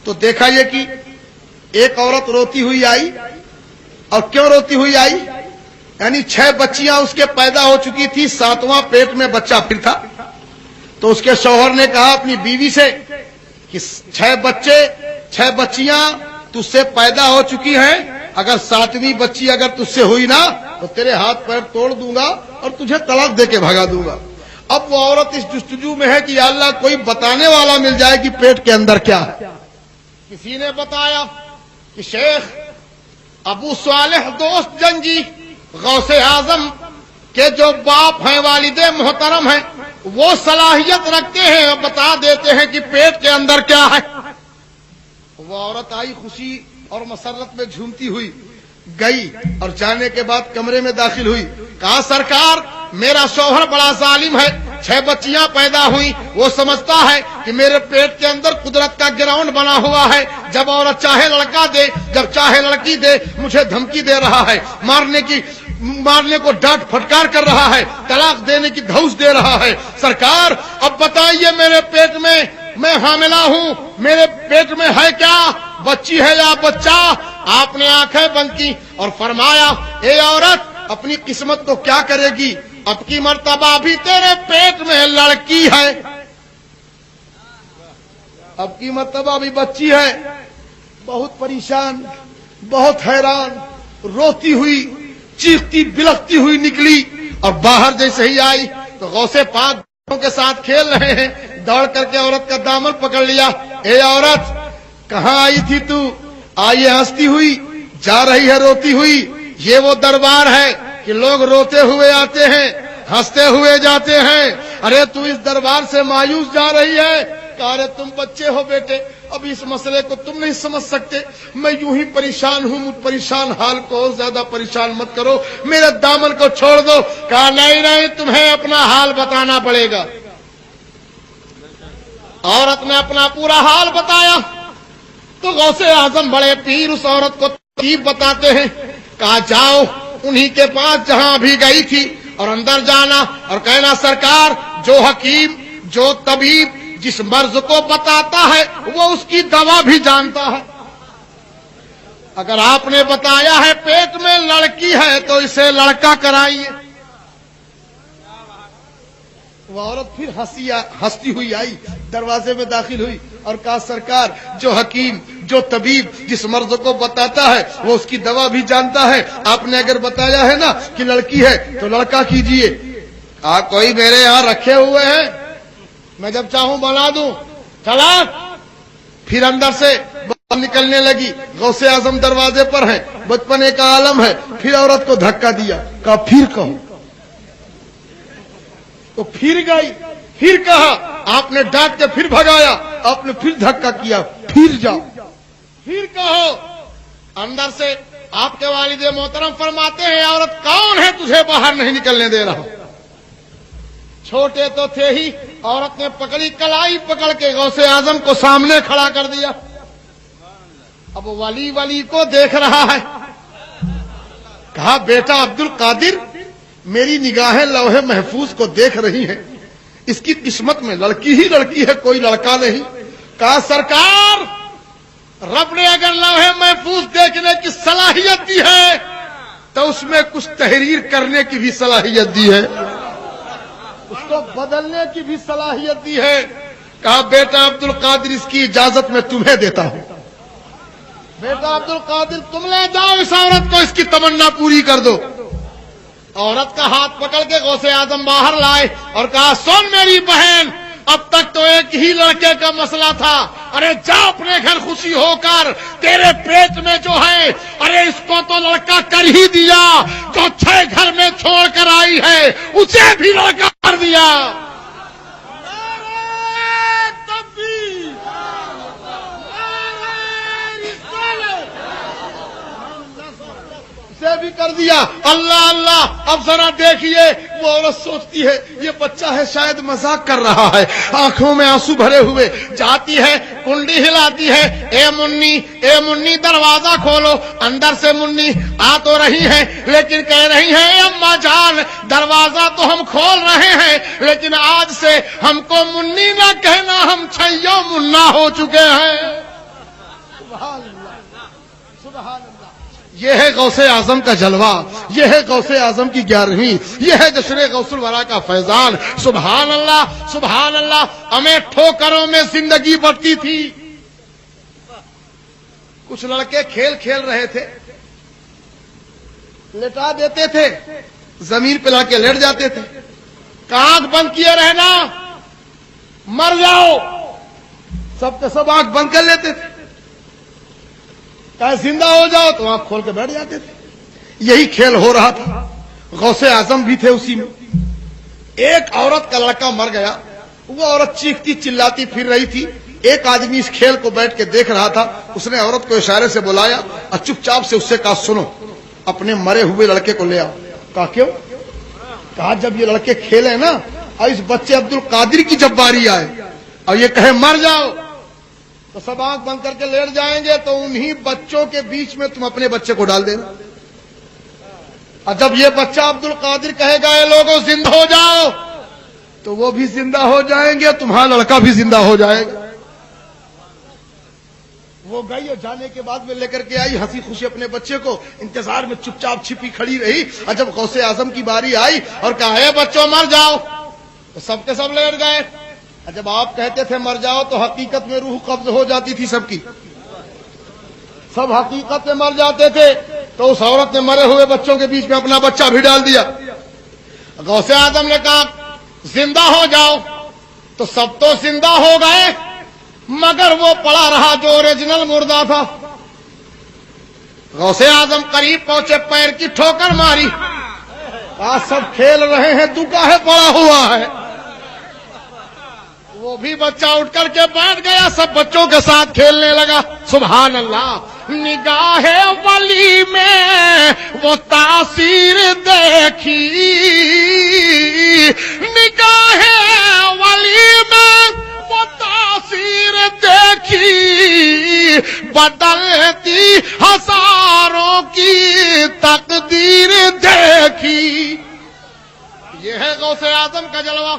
تو دیکھا یہ کہ ایک عورت روتی ہوئی آئی. اور کیوں روتی ہوئی آئی؟ یعنی 6 بچیاں اس کے پیدا ہو چکی تھی، 7واں پیٹ میں بچہ پھر تھا. تو اس کے شوہر نے کہا اپنی بیوی سے کہ 6 بچیاں تجھ سے پیدا ہو چکی ہیں، اگر 7ویں بچی اگر تجھ سے ہوئی نا تو تیرے ہاتھ پیر توڑ دوں گا اور تجھے طلاق دے کے بھگا دوں گا. اب وہ عورت اس جستجو میں ہے کہ یا اللہ کوئی بتانے والا مل جائے کہ پیٹ کے اندر کیا ہے. کسی نے بتایا کہ شیخ ابو صالح دوست جنگی غوث اعظم کے جو باپ ہیں، والد محترم ہیں، وہ صلاحیت رکھتے ہیں اور بتا دیتے ہیں کہ پیٹ کے اندر کیا ہے. وہ عورت آئی خوشی اور مسرت میں جھومتی ہوئی، گئی اور جانے کے بعد کمرے میں داخل ہوئی. کہا سرکار میرا شوہر بڑا ظالم ہے، 6 بچیاں پیدا ہوئی، وہ سمجھتا ہے کہ میرے پیٹ کے اندر قدرت کا گراؤنڈ بنا ہوا ہے، جب عورت چاہے لڑکا دے، جب چاہے لڑکی دے، مجھے دھمکی دے رہا ہے، مارنے کو ڈانٹ پھٹکار کر رہا ہے، طلاق دینے کی دھوس دے رہا ہے. سرکار اب بتائیے میرے پیٹ میں حاملہ ہوں، میرے پیٹ میں ہے کیا، بچی ہے یا بچہ؟ آپ نے آنکھیں بند کی اور فرمایا اے عورت اپنی قسمت کو کیا کرے گی، اب کی مرتبہ بھی تیرے پیٹ میں لڑکی ہے، اب کی مرتبہ بھی بچی ہے. بہت پریشان، بہت حیران، روتی ہوئی چیختی بلکتی ہوئی نکلی اور باہر جیسے ہی آئی تو غوث پاک کے ساتھ کھیل رہے ہیں، دوڑ کر کے عورت کا دامن پکڑ لیا. اے عورت کہاں آئی تھی تو؟ آئیے ہنستی ہوئی جا رہی ہے روتی ہوئی. یہ وہ دربار ہے کہ لوگ روتے ہوئے آتے ہیں، ہنستے ہوئے جاتے ہیں. ارے تو اس دربار سے مایوس جا رہی ہے. کہا ارے تم بچے ہو بیٹے، اب اس مسئلے کو تم نہیں سمجھ سکتے، میں یوں ہی پریشان ہوں، مجھ پریشان حال کو اور زیادہ پریشان مت کرو، میرے دامن کو چھوڑ دو. کہا نہیں تمہیں اپنا حال بتانا پڑے گا. عورت نے اپنا پورا حال بتایا تو غوث اعظم بڑے پیر اس عورت کو ترتیب بتاتے ہیں. کہا جاؤ انہی کے پاس جہاں ابھی گئی تھی اور اندر جانا اور کہنا سرکار جو حکیم جو طبیب جس مرض کو بتاتا ہے وہ اس کی دوا بھی جانتا ہے. اگر آپ نے بتایا ہے پیٹ میں لڑکی ہے تو اسے لڑکا کرائیے. وہ عورت پھر ہنستی ہوئی آئی، دروازے میں داخل ہوئی اور کہا سرکار جو حکیم جو طبیب جس مرض کو بتاتا ہے وہ اس کی دوا بھی جانتا ہے. آپ نے اگر بتایا ہے نا کہ لڑکی ہے تو لڑکا کیجئے. کہا کوئی میرے یہاں رکھے ہوئے ہیں، میں جب چاہوں بنا دوں. چلا پھر اندر سے نکلنے لگی. غوث اعظم دروازے پر ہیں، بچپنے کا عالم ہے. پھر عورت کو دھکا دیا، کہا پھر کہو. تو پھر گئی، پھر کہا. آپ نے ڈانٹ کے پھر بھگایا، آپ نے پھر دھکا کیا، پھر جاؤ، پھر کہو. اندر سے آپ کے والد محترم فرماتے ہیں عورت کون ہے تجھے باہر نہیں نکلنے دے رہا؟ چھوٹے تو تھے ہی، عورت نے پکڑی کلائی پکڑ کے غوث اعظم کو سامنے کھڑا کر دیا. اب ولی کو دیکھ رہا ہے. کہا بیٹا عبد القادر میری نگاہیں لوح محفوظ کو دیکھ رہی ہیں، اس کی قسمت میں لڑکی ہی لڑکی ہے، کوئی لڑکا نہیں. کہا سرکار رب نے اگر لوح محفوظ دیکھنے کی صلاحیت دی ہے تو اس میں کچھ تحریر کرنے کی بھی صلاحیت دی ہے، اس کو بدلنے کی بھی صلاحیت دی ہے. کہا بیٹا عبد القادر اس کی اجازت میں تمہیں دیتا ہوں. بیٹا عبد القادر تم لے جاؤ اس عورت کو، اس کی تمنا پوری کر دو. عورت کا ہاتھ پکڑ کے غوث اعظم باہر لائے اور کہا سن میری بہن اب تک تو ایک ہی لڑکے کا مسئلہ تھا، ارے جا اپنے گھر خوشی ہو کر، تیرے پیٹ میں جو ہے ارے اس کو تو لڑکا کر ہی دیا، جو 6 گھر میں چھوڑ کر آئی ہے اسے بھی لڑکا کر دیا. بھی کر دیا. اللہ اللہ. اب ذرا دیکھیے وہ عورت سوچتی ہے یہ بچہ ہے شاید مذاق کر رہا ہے، آنکھوں میں آنسو بھرے ہوئے جاتی ہے، کنڈی ہلاتی ہے، اے منی دروازہ کھولو. اندر سے منی آ تو رہی ہے لیکن کہہ رہی ہے اماں جان دروازہ تو ہم کھول رہے ہیں لیکن آج سے ہم کو منی نہ کہنا، ہم چھیو منا ہو چکے ہیں. سبحان اللہ سبحان اللہ. یہ ہے غوث اعظم کا جلوہ, یہ ہے غوث اعظم کی 11ویں, یہ ہے جشن غوث الورا کا فیضان. سبحان اللہ سبحان اللہ. ہمیں ٹھوکروں میں زندگی بڑھتی تھی. کچھ لڑکے کھیل کھیل رہے تھے, لٹا دیتے تھے, زمین پہ لڑکے لیٹ جاتے تھے. آنکھ بند کیے رہنا, مر جاؤ. سب کے سب آنکھ بند کر لیتے تھے. کہا زندہ ہو جاؤ تو آنکھ کھول کے بیٹھ جاتے تھے. یہی کھیل ہو رہا تھا. غوث اعظم بھی تھے اسی میں. ایک عورت کا لڑکا مر گیا. وہ عورت چیختی چلاتی پھر رہی تھی. ایک آدمی اس کھیل کو بیٹھ کے دیکھ رہا تھا. اس نے عورت کو اشارے سے بلایا اور چپ چاپ سے اس سے کہا سنو, اپنے مرے ہوئے لڑکے کو لے آؤ. کہا کیوں؟ کہا جب یہ لڑکے کھیلے نا اور اس بچے عبد القادر کی جب باری آئے اور یہ کہے مر جاؤ تو سب آنکھ بند کر کے لیٹ جائیں گے, تو انہی بچوں کے بیچ میں تم اپنے بچے کو ڈال دینا. اور جب یہ بچہ عبد القادر کہے گا اے لوگوں زندہ ہو جاؤ, تو وہ بھی زندہ ہو جائیں گے, تمہارا لڑکا بھی زندہ ہو جائے گا. وہ گئی اور جانے کے بعد میں لے کر کے آئی ہنسی خوشی اپنے بچے کو. انتظار میں چپ چاپ چھپی کھڑی رہی. اور جب غوث اعظم کی باری آئی اور کہا اے بچوں مر جاؤ, تو سب کے سب لیٹ گئے. اور جب آپ کہتے تھے مر جاؤ تو حقیقت میں روح قبض ہو جاتی تھی سب کی. سب حقیقت میں مر جاتے تھے. تو اس عورت نے مرے ہوئے بچوں کے بیچ میں اپنا بچہ بھی ڈال دیا. غوث اعظم نے کہا زندہ ہو جاؤ, تو سب تو زندہ ہو گئے مگر وہ پڑا رہا جو اوریجنل مردہ تھا. غوث اعظم قریب پہنچے, پیر کی ٹھوکر ماری. آج سب کھیل رہے ہیں, تو کاہے پڑا ہوا ہے؟ وہ بھی بچہ اٹھ کر کے بیٹھ گیا, سب بچوں کے ساتھ کھیلنے لگا. سبحان اللہ. نگاہ ولی میں وہ تاثیر دیکھی, نگاہ ولی میں وہ تاثیر دیکھی, بدلتی ہزاروں کی تقدیر دیکھی. یہ ہے غوث اعظم کا جلوہ.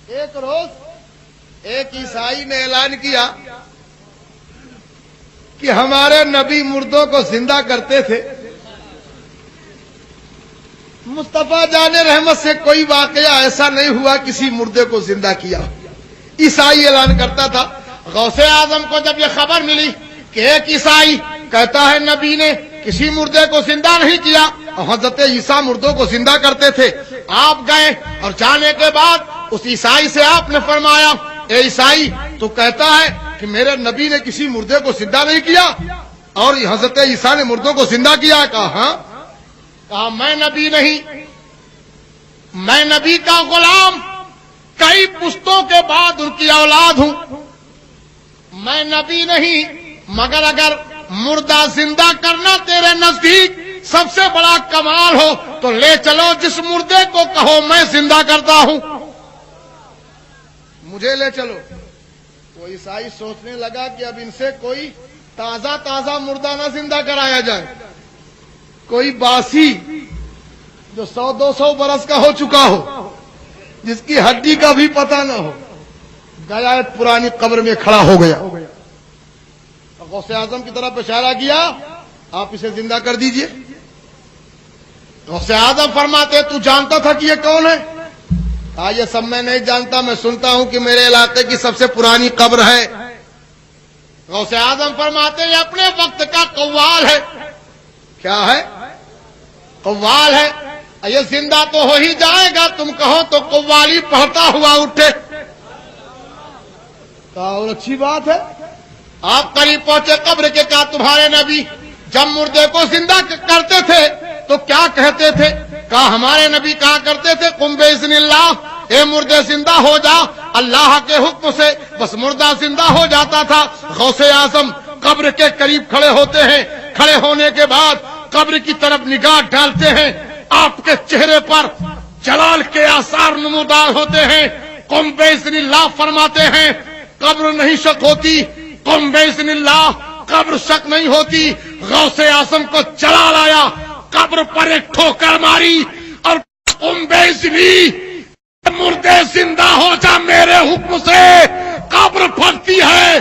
ایک روز ایک عیسائی نے اعلان کیا کہ ہمارے نبی مردوں کو زندہ کرتے تھے. مصطفیٰ جان رحمت سے کوئی واقعہ ایسا نہیں ہوا کسی مردے کو زندہ کیا. عیسائی اعلان کرتا تھا. غوث اعظم کو جب یہ خبر ملی کہ ایک عیسائی کہتا ہے نبی نے کسی مردے کو زندہ نہیں کیا, اور حضرت عیسیٰ مردوں کو زندہ کرتے تھے, آپ گئے اور جانے کے بعد اس عیسائی سے آپ نے فرمایا اے عیسائی تو کہتا ہے کہ میرے نبی نے کسی مردے کو زندہ نہیں کیا اور حضرت عیسیٰ نے مردوں کو زندہ کیا؟ کہا ہاں. کہا میں نبی نہیں, میں نبی کا غلام, کئی پشتوں کے بعد ان کی اولاد ہوں. میں نبی نہیں, مگر اگر مردہ زندہ کرنا تیرے نزدیک سب سے بڑا کمال ہو تو لے چلو, جس مردے کو کہو میں زندہ کرتا ہوں مجھے لے چلو. وہ عیسائی سوچنے لگا کہ اب ان سے کوئی تازہ تازہ مردہ نہ زندہ کرایا جائے, کوئی باسی جو 100-200 برس کا ہو چکا ہو, جس کی ہڈی کا بھی پتہ نہ ہو. گیا ایک پرانی قبر میں کھڑا ہو گیا, غوث اعظم کی طرف اشارہ کیا آپ اسے زندہ کر دیجئے. غوث اعظم فرماتے تو جانتا تھا کہ یہ کون ہے؟ کہا یہ سب میں نہیں جانتا, میں سنتا ہوں کہ میرے علاقے کی سب سے پرانی قبر ہے. غوث اعظم فرماتے یہ اپنے وقت کا قوال ہے. کیا ہے؟ قوال ہے. یہ زندہ تو ہو ہی جائے گا, تم کہو تو قوالی پڑھتا ہوا اٹھے. کہا اور اچھی بات ہے. آپ قریب پہنچے قبر کے, کہا تمہارے نبی جب مردے کو زندہ کرتے تھے تو کیا کہتے تھے؟ کہا ہمارے نبی کہا کرتے تھے قم باذن اللہ, اے مردے زندہ ہو جا اللہ کے حکم سے. بس مردہ زندہ ہو جاتا تھا. غوث اعظم قبر کے قریب کھڑے ہوتے ہیں, کھڑے ہونے کے بعد قبر کی طرف نگاہ ڈالتے ہیں, آپ کے چہرے پر جلال کے آثار نمودار ہوتے ہیں. قم باذن اللہ فرماتے ہیں, قبر نہیں شک ہوتی. قم باذن اللہ, قبر شک نہیں ہوتی. غوث اعظم کو جلال آیا, قبر پر ایک ٹھوکر ماری اور قم باذنی, مردے زندہ ہو جا میرے حکم سے. قبر پھٹتی ہے,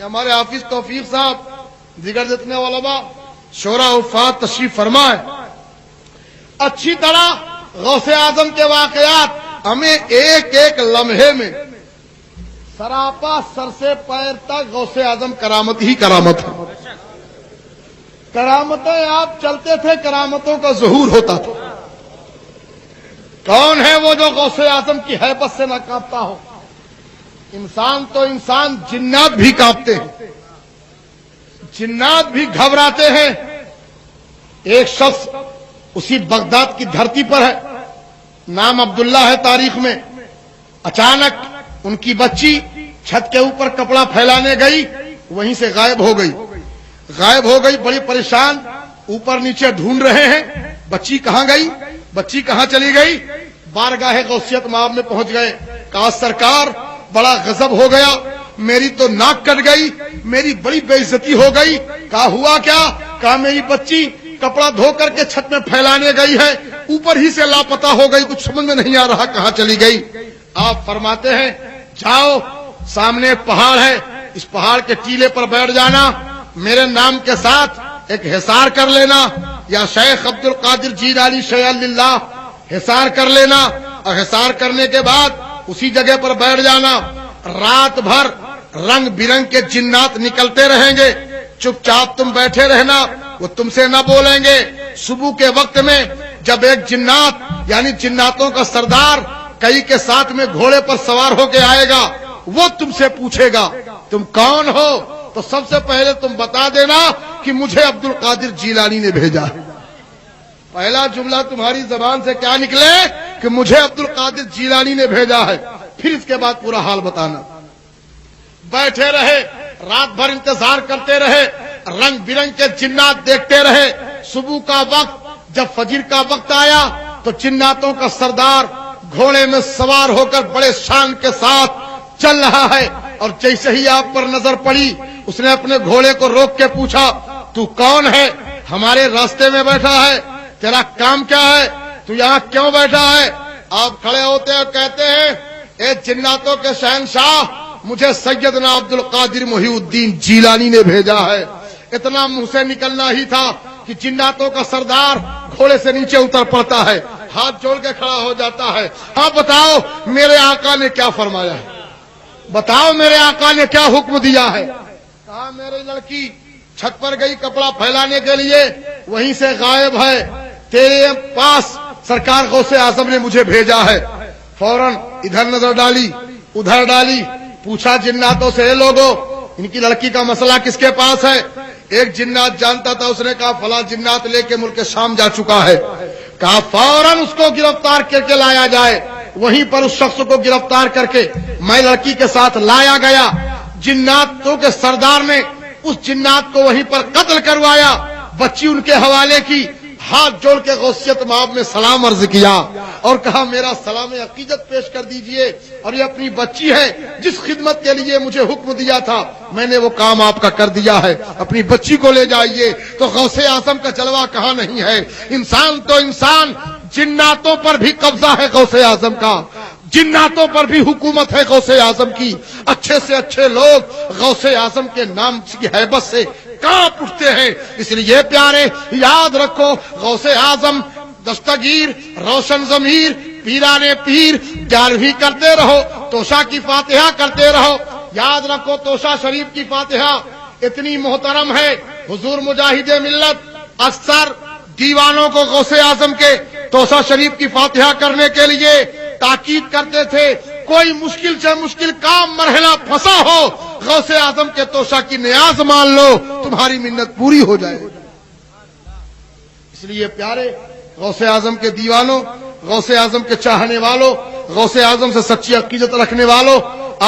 کہ ہمارے حافظ توفیق صاحب دیگر جتنے علماء شورا وفات تشریف فرمائے، اچھی طرح غوث اعظم کے واقعات ہمیں ایک ایک لمحے میں سراپا سر سے پیر تک غوث اعظم کرامت ہی کرامت ہے. کرامتیں آپ چلتے تھے، کرامتوں کا ظہور ہوتا تھا. کون ہے وہ جو غوث اعظم کی ہیبت سے نہ کانپتا ہو؟ انسان تو انسان، جنات بھی کانپتے ہیں، جنات بھی گھبراتے ہیں. ایک شخص اسی بغداد کی دھرتی پر ہے، نام عبداللہ ہے تاریخ میں. اچانک ان کی بچی چھت کے اوپر کپڑا پھیلانے گئی، وہیں سے غائب ہو گئی. بڑی پریشان، اوپر نیچے ڈھونڈ رہے ہیں بچی کہاں گئی، بچی کہاں چلی گئی. بارگاہ غوثیت مآب میں پہنچ گئے. کہا سرکار بڑا غضب ہو گیا، میری تو ناک کٹ گئی، میری بڑی بے عزتی ہو گئی. کہا ہوا کیا؟ کہا میری بچی کپڑا دھو کر کے چھت میں پھیلانے گئی ہے، اوپر ہی سے لاپتہ ہو گئی، کچھ سمجھ میں نہیں آ رہا کہاں چلی گئی. آپ فرماتے ہیں جاؤ، سامنے پہاڑ ہے، اس پہاڑ کے ٹیلے پر بیٹھ جانا، میرے نام کے ساتھ ایک حصار کر لینا، یا شیخ عبد القادر جیلانی شیع للہ حصار کر لینا، اور حصار کرنے کے بعد اسی جگہ پر بیٹھ جانا. رات بھر رنگ برنگ کے جنات نکلتے رہیں گے، چپ چاپ تم بیٹھے رہنا، وہ تم سے نہ بولیں گے. صبح کے وقت میں جب ایک جنات یعنی جناتوں کا سردار کئی کے ساتھ میں گھوڑے پر سوار ہو کے آئے گا، وہ تم سے پوچھے گا تم کون ہو، تو سب سے پہلے تم بتا دینا کہ مجھے عبد القادر جیلانی نے بھیجا ہے. پہلا جملہ تمہاری زبان سے کیا نکلے کہ مجھے عبد القادر جیلانی نے بھیجا ہے، پھر اس کے بعد پورا حال بتانا. بیٹھے رہے، رات بھر انتظار کرتے رہے، رنگ برنگ کے جنات دیکھتے رہے. صبح کا وقت جب فجر کا وقت آیا تو جناتوں کا سردار گھوڑے میں سوار ہو کر بڑے شان کے ساتھ چل رہا ہے، اور جیسے ہی آپ پر نظر پڑی اس نے اپنے گھوڑے کو روک کے پوچھا تو کون ہے، ہمارے راستے میں بیٹھا ہے، تیرا کام کیا ہے، تو یہاں کیوں بیٹھا ہے؟ آپ کھڑے ہوتے ہیں، کہتے ہیں اے جناتوں کے شہنشاہ، مجھے سیدنا عبد القادر محی الدین جیلانی نے بھیجا ہے. اتنا منہ سے نکلنا ہی تھا کہ جناتوں کا سردار گھوڑے سے نیچے اتر پڑتا ہے، ہاتھ جوڑ کے کھڑا ہو جاتا ہے. آپ بتاؤ میرے آقا نے کیا فرمایا ہے، بتاؤ میرے آقا نے کیا حکم دیا ہے؟ کہا میری لڑکی چھت پر گئی کپڑا پھیلانے کے لیے، وہیں سے غائب ہے، تیرے پاس سرکار غوث اعظم نے مجھے بھیجا ہے. فوراً ادھر نظر ڈالی، ادھر ڈالی، پوچھا جناتوں سے اے لوگوں ان کی لڑکی کا مسئلہ کس کے پاس ہے؟ ایک جنات جانتا تھا، اس نے کہا فلاں جنات لے کے ملک شام جا چکا ہے. کہا فوراً اس کو گرفتار کر کے لایا جائے. وہیں پر اس شخص کو گرفتار کر کے میں لڑکی کے ساتھ لایا گیا. جناتوں کے سردار نے اس جنات کو وہیں پر قتل کروایا، بچی ان کے حوالے کی، ہاتھ جوڑ کے غوثیت مآب میں سلام عرض کیا اور کہا میرا سلام عقیدت پیش کر دیجئے، اور یہ اپنی بچی ہے جس خدمت کے لیے مجھے حکم دیا تھا میں نے وہ کام آپ کا کر دیا ہے، اپنی بچی کو لے جائیے. تو غوث اعظم کا جلوہ کہاں نہیں ہے؟ انسان تو انسان، جناتوں پر بھی قبضہ ہے غوث اعظم کا، جناتوں پر بھی حکومت ہے غوث اعظم کی. اچھے سے اچھے لوگ غوث اعظم کے نام کی ہیبت سے کانپ اٹھتے ہیں. اس لیے پیارے یاد رکھو، غوث اعظم دستگیر، روشن ضمیر، پیران پیر 11ویں کرتے رہو، توشا کی فاتحہ کرتے رہو. یاد رکھو توشا شریف کی فاتحہ اتنی محترم ہے، حضور مجاہد ملت اکثر دیوانوں کو غوث اعظم کے توشا شریف کی فاتحہ کرنے کے لیے تاکید کرتے تھے. کوئی مشکل سے مشکل کام مرحلہ پھنسا ہو، غوث اعظم کے توشا کی نیاز مان لو، تمہاری منت پوری ہو جائے. اس لیے پیارے غوث اعظم کے دیوانوں، غوث اعظم کے چاہنے والوں، غوث اعظم سے سچی عقیدت رکھنے والوں،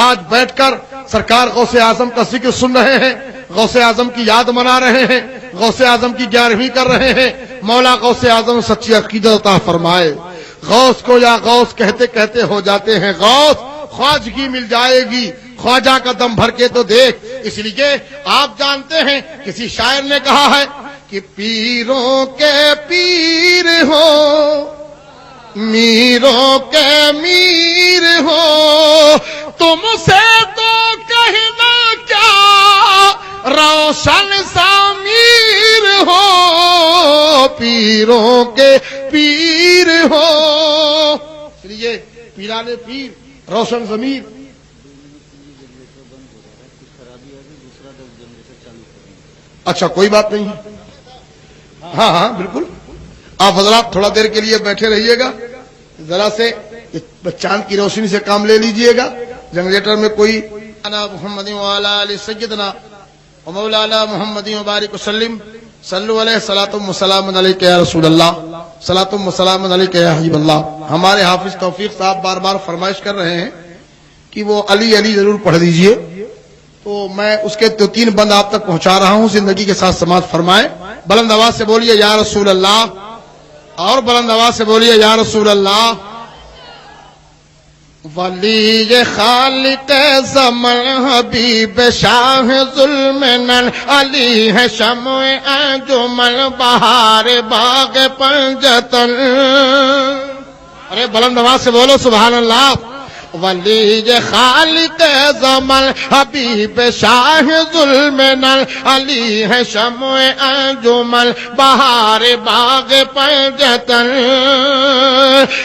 آج بیٹھ کر سرکار غوث اعظم کا ذکر سن رہے ہیں، غوث اعظم کی یاد منا رہے ہیں، غوث اعظم کی 11ویں کر رہے ہیں. مولا غوث اعظم سچی عقیدت عطا فرمائے. غوث کو یا غوث کہتے کہتے ہو جاتے ہیں غوث، خواجگی مل جائے گی، خواجہ کا دم بھر کے تو دیکھ. اس لیے آپ جانتے ہیں کسی شاعر نے کہا ہے کہ پیروں کے پیر ہو، میروں کے میر ہو، تم سے تو کہنا کیا روشن ضمیر ہو پیروں کے پیر ہو. اس لیے پیران پیر روشن ضمیر. اچھا کوئی بات نہیں. ہاں ہاں بالکل. آپ حضرات تھوڑا دیر کے لیے بیٹھے رہیے گا, ذرا سے چاند کی روشنی سے کام لے لیجئے گا. جنریٹر میں کوئی انا محمد وعلی آل سیدنا ومولانا محمد وبارک وسلم صلو علیہ صلاۃ و سلام علیک یا رسول اللہ صلاۃ و سلام علیک یا حبیب اللہ. ہمارے حافظ توفیق صاحب بار بار فرمائش کر رہے ہیں کہ وہ علی علی ضرور پڑھ دیجئے, تو میں اس کے 2-3 بند آپ تک پہنچا رہا ہوں. زندگی کے ساتھ سماعت فرمائیں. بلند آواز سے بولیے یا رسول اللہ, اور بلند آواز سے بولیے یا رسول اللہ. ولی خالق زمن حبیب شاہ ظلم نن علی ہے شمع انجمن بہار باغ پنجتن. ارے بلند آواز سے بولو سبحان اللہ. ولی خالق زمن حبیب شاہ ظلم نل علی ہے شمع انجمن بہار باغ پنجتن.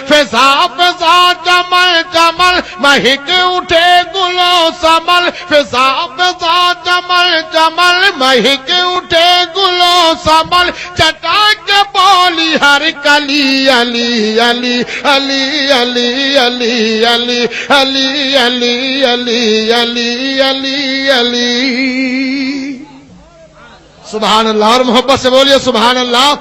فضا فضا چمن چمن مہک اٹھے گلو سمن. فضا فضا چمن چمن مہک اٹھے گلو سمن. چٹا کے بولی ہر کلی علی علی علی علی علی علی علی علی علی علی علی علی. سبحان اللہ. اور محبت سے بولیے سبحان اللہ.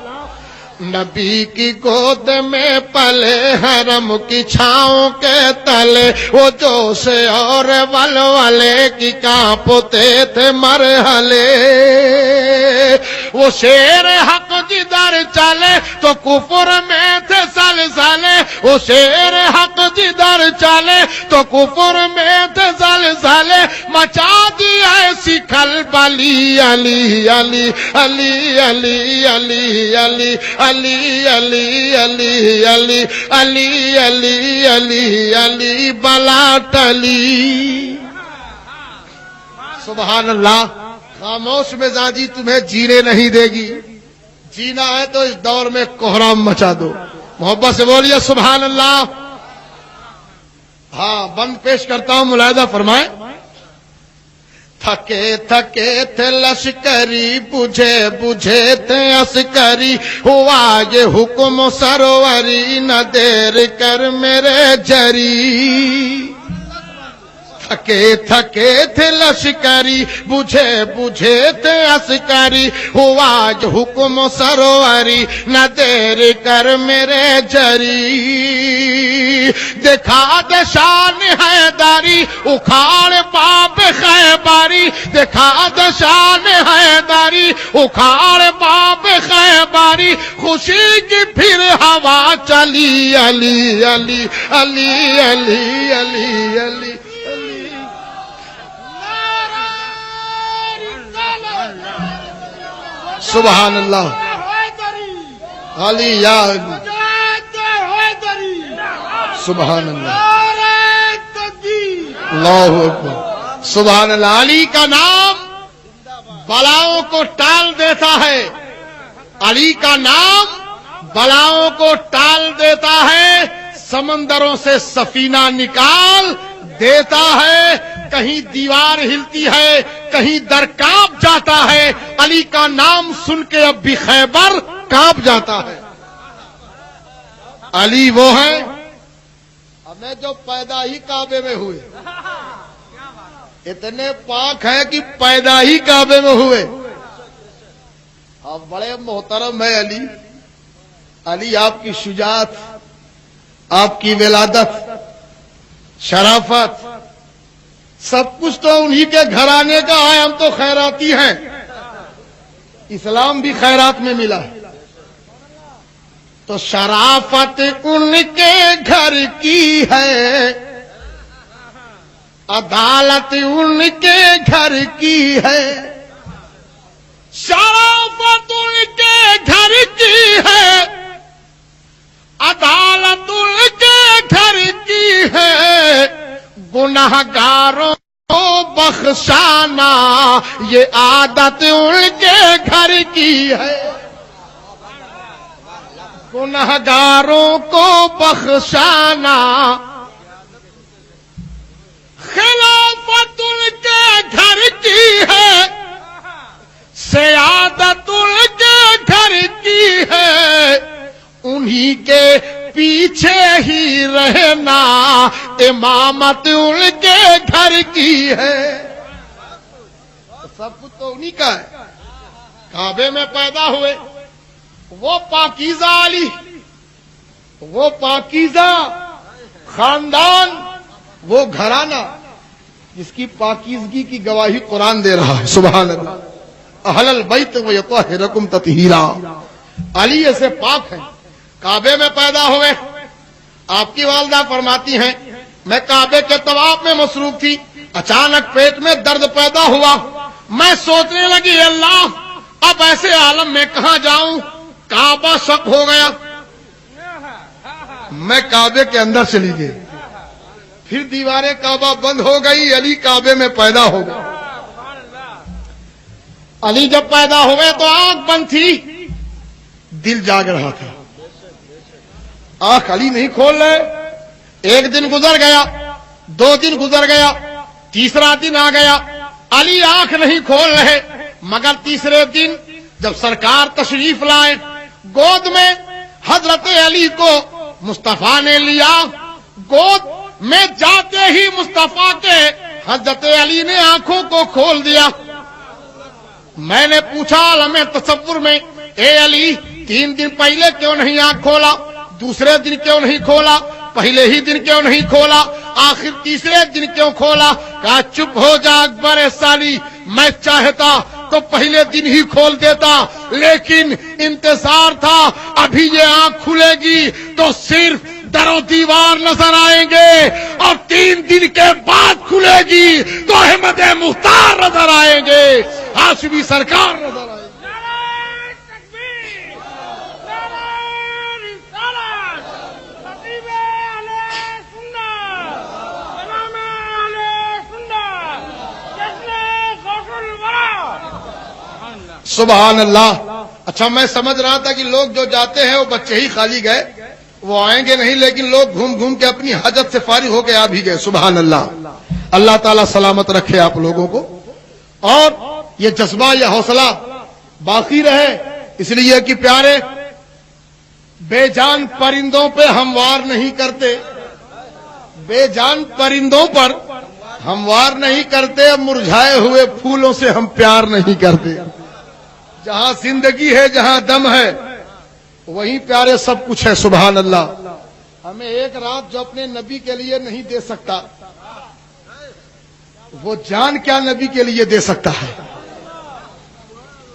نبی کی گود میں پلے حرم کی چھاؤں کے تلے وہ جوش اور ولولے کی کانپتے تھے مرحلے. وہ شیر حق جدھر چلے تو کفر میں تھے زلزلے. وہ شیر حق جدھر چلے تو کفر میں تھے زلزلے. مچا دی ایسی کھلبلی علی علی علی علی علی علی علی علی علی علی علی علی علی علی بلا ٹلی. سبحان اللہ. خاموش مزاجی تمہیں جینے نہیں دے گی. جینا ہے تو اس دور میں کوہرام مچا دو. محبت سے بولیے سبحان اللہ. ہاں بند پیش کرتا ہوں, ملاحظہ فرمائیں. تھکے تھکے تھے لشکری بجھے بجھے تھے عسکری ہوا یہ حکم سروری نہ دیر کر میرے جری. تھکے تھکے تھے لشکری بجھے بجھے تھے عسکری ہوا یہ حکم سروری نہ دیر کر میرے جری. دکھا دے شان حیداری اکھاڑ باب خیباری. دکھا دے شان حیداری اکھاڑ باب خیباری. خوشی کی پھر ہوا چلی علی علی علی علی علی علی. سبحان اللہ. علی یا علی. سبحان اللہ. اللہ اکبر. سبحان اللہ. علی کا نام بلاؤں کو ٹال دیتا ہے. علی کا نام بلاؤں کو ٹال دیتا ہے. سمندروں سے سفینہ نکال دیتا ہے. کہیں دیوار ہلتی ہے, کہیں در کانپ جاتا ہے. علی کا نام سن کے اب بھی خیبر کانپ جاتا ہے. علی وہ ہے ہمیں جو پیدا ہی کعبے میں ہوئے. اتنے پاک ہیں کہ پیدا ہی کعبے میں ہوئے. آپ بڑے محترم ہے علی. علی آپ کی شجاعت, آپ کی ولادت, شرافت سب کچھ تو انہی کے گھرانے کا ہے. ہم تو خیراتی ہیں. اسلام بھی خیرات میں ملا ہے. تو شرافت ان کے گھر کی ہے, عدالت ان کے گھر کی ہے. شرافت ان کے گھر کی ہے, عدالت ان کے گھر کی ہے. گناہگاروں کو بخشانا یہ عادت ان کے گھر کی ہے، گنہگاروں کو بخشانا خلافت ان کے گھر کی ہے، سیادت ان کے گھر کی ہے، انہی کے پیچھے ہی رہنا امامت ان کے گھر کی ہے۔ سب کچھ تو انہی کا ہے۔ کعبے میں پیدا ہوئے وہ پاکیزہ علی، وہ پاکیزہ خاندان، وہ گھرانہ جس کی پاکیزگی کی گواہی قرآن دے رہا ہے۔ سبحان اللہ، اہل البیت ویطہرکم تطہیرا، علی سے پاک ہیں۔ کعبے میں پیدا ہوئے، آپ کی والدہ فرماتی ہیں میں کعبے کے طواف میں مصروف تھی، اچانک پیٹ میں درد پیدا ہوا، میں سوچنے لگی اللہ اب ایسے عالم میں کہاں جاؤں، کعبہ شک ہو گیا، میں کعبے کے اندر چلی گئی، پھر دیواریں کعبہ بند ہو گئی، علی کعبے میں پیدا ہو گئے۔ علی جب پیدا ہوئے تو آنکھ بند تھی، دل جاگ رہا تھا، آنکھ علی نہیں کھول رہے۔ ایک دن گزر گیا، 2 دن گزر گیا، تیسرا دن آ گیا، علی آنکھ نہیں کھول رہے، مگر تیسرے دن جب سرکار تشریف لائے، گود میں حضرت علی کو مصطفیٰ نے لیا، گود میں جاتے ہی مصطفیٰ کے حضرت علی نے آنکھوں کو کھول دیا۔ میں نے پوچھا عالم تصور میں، اے علی 3 دن پہلے کیوں نہیں آنکھ کھولا، دوسرے دن کیوں نہیں کھولا، پہلے ہی دن کیوں نہیں کھولا، آخر تیسرے دن کیوں کھولا؟ کہا چپ ہو جا اکبر سالی، میں چاہتا تو پہلے دن ہی کھول دیتا، لیکن انتظار تھا ابھی یہ آنکھ کھلے گی تو صرف در و دیوار نظر آئیں گے، اور 3 دن کے بعد کھلے گی تو احمد مختار نظر آئیں گے، ہاشمی سرکار نظر آئیں گے۔ سبحان اللہ۔ اچھا میں سمجھ رہا تھا کہ لوگ جو جاتے ہیں وہ بچے ہی خالی گئے، وہ آئیں گے نہیں، لیکن لوگ گھوم گھوم کے اپنی حاجت سے فارغ ہو کے آ بھی گئے۔ سبحان اللہ، اللہ تعالیٰ سلامت رکھے آپ لوگوں کو، اور یہ جذبہ یہ حوصلہ باقی رہے، اس لیے کہ پیارے بے جان پرندوں پہ ہموار نہیں کرتے، بے جان پرندوں پر ہموار نہیں کرتے، مرجھائے ہوئے پھولوں سے ہم پیار نہیں کرتے۔ جہاں زندگی ہے، جہاں دم ہے، وہیں پیارے سب کچھ ہے۔ سبحان اللہ۔ ہمیں ایک رات جو اپنے نبی کے لیے نہیں دے سکتا، وہ جان کیا نبی کے لیے دے سکتا ہے؟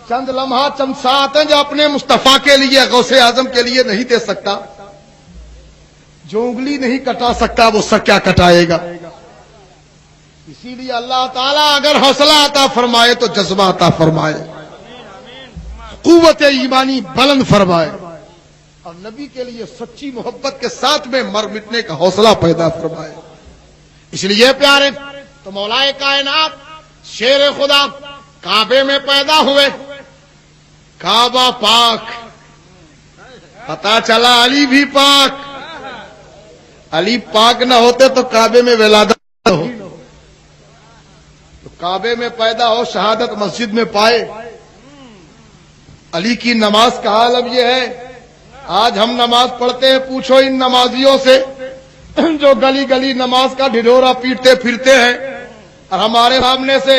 چند لمحہ چند ساعت ہیں جو اپنے مصطفیٰ کے لیے، غوث اعظم کے لیے نہیں دے سکتا، جو انگلی نہیں کٹا سکتا وہ سب کیا کٹائے گا؟ اسی لیے اللہ تعالیٰ اگر حوصلہ عطا فرمائے تو جذبہ عطا فرمائے، قوت ایمانی بلند فرمائے، اور نبی کے لیے سچی محبت کے ساتھ میں مر مٹنے کا حوصلہ پیدا فرمائے۔ اس لیے پیارے تو مولا کائنات شیر خدا کعبے میں پیدا ہوئے، کعبہ پاک، پتا چلا علی بھی پاک، علی پاک نہ ہوتے تو کعبے میں ولادت نہ ہو، تو کعبے میں پیدا ہو، شہادت مسجد میں پائے۔ علی کی نماز کا حال اب یہ ہے، آج ہم نماز پڑھتے ہیں، پوچھو ان نمازیوں سے جو گلی گلی نماز کا ڈھڈورا پیٹتے پھرتے ہیں، اور ہمارے سامنے سے،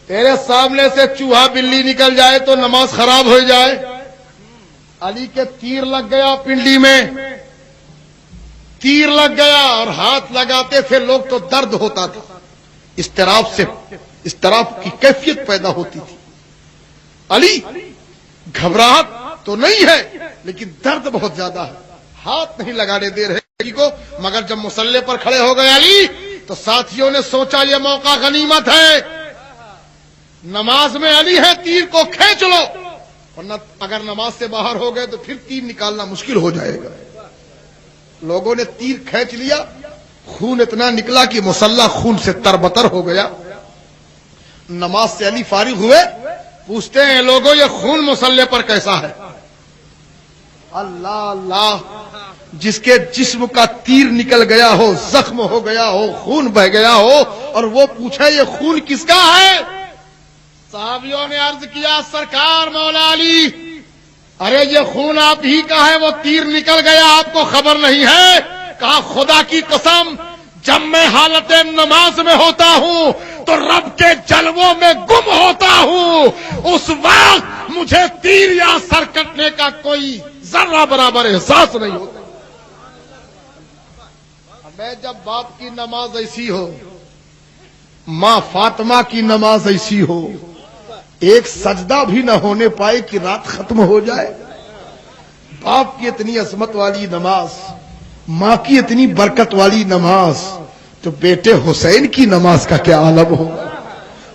تیرے سامنے سے چوہا بلی نکل جائے تو نماز خراب ہو جائے۔ علی کے تیر لگ گیا پنڈلی میں، تیر لگ گیا، اور ہاتھ لگاتے تھے لوگ تو درد ہوتا تھا، اضطراب سے اضطراب کی کیفیت پیدا ہوتی تھی۔ علی گھبراہٹ تو نہیں ہے لیکن درد بہت زیادہ ہے، ہاتھ نہیں لگانے دے رہے علی کو، مگر جب مصلی پر کھڑے ہو گئے علی تو ساتھیوں نے سوچا یہ موقع غنیمت ہے، نماز میں علی ہے، تیر کو کھینچ لو، ورنہ اگر نماز سے باہر ہو گئے تو پھر تیر نکالنا مشکل ہو جائے گا۔ لوگوں نے تیر کھینچ لیا، خون اتنا نکلا کہ مصلی خون سے تربتر ہو گیا، نماز سے علی فارغ ہوئے, پوچھتے ہیں لوگوں یہ خون مسلح پر کیسا ہے؟ اللہ اللہ, جس کے جسم کا تیر نکل گیا ہو, زخم ہو گیا ہو, خون بہ گیا ہو, اور وہ پوچھے یہ خون کس کا ہے؟ صحابیوں نے عرض کیا سرکار مولا علی, ارے یہ خون آپ ہی کا ہے, وہ تیر نکل گیا, آپ کو خبر نہیں ہے؟ کہا خدا کی قسم, جب میں حالت نماز میں ہوتا ہوں تو رب کے جلووں میں گم ہوتا ہوں, اس وقت مجھے تیر یا سر کٹنے کا کوئی ذرہ برابر احساس نہیں ہوتا. میں جب باپ کی نماز ایسی ہو, ماں فاطمہ کی نماز ایسی ہو, ایک سجدہ بھی نہ ہونے پائے کہ رات ختم ہو جائے. باپ کی اتنی عظمت والی نماز, ماں کی اتنی برکت والی نماز, تو بیٹے حسین کی نماز کا کیا عالم ہوگا,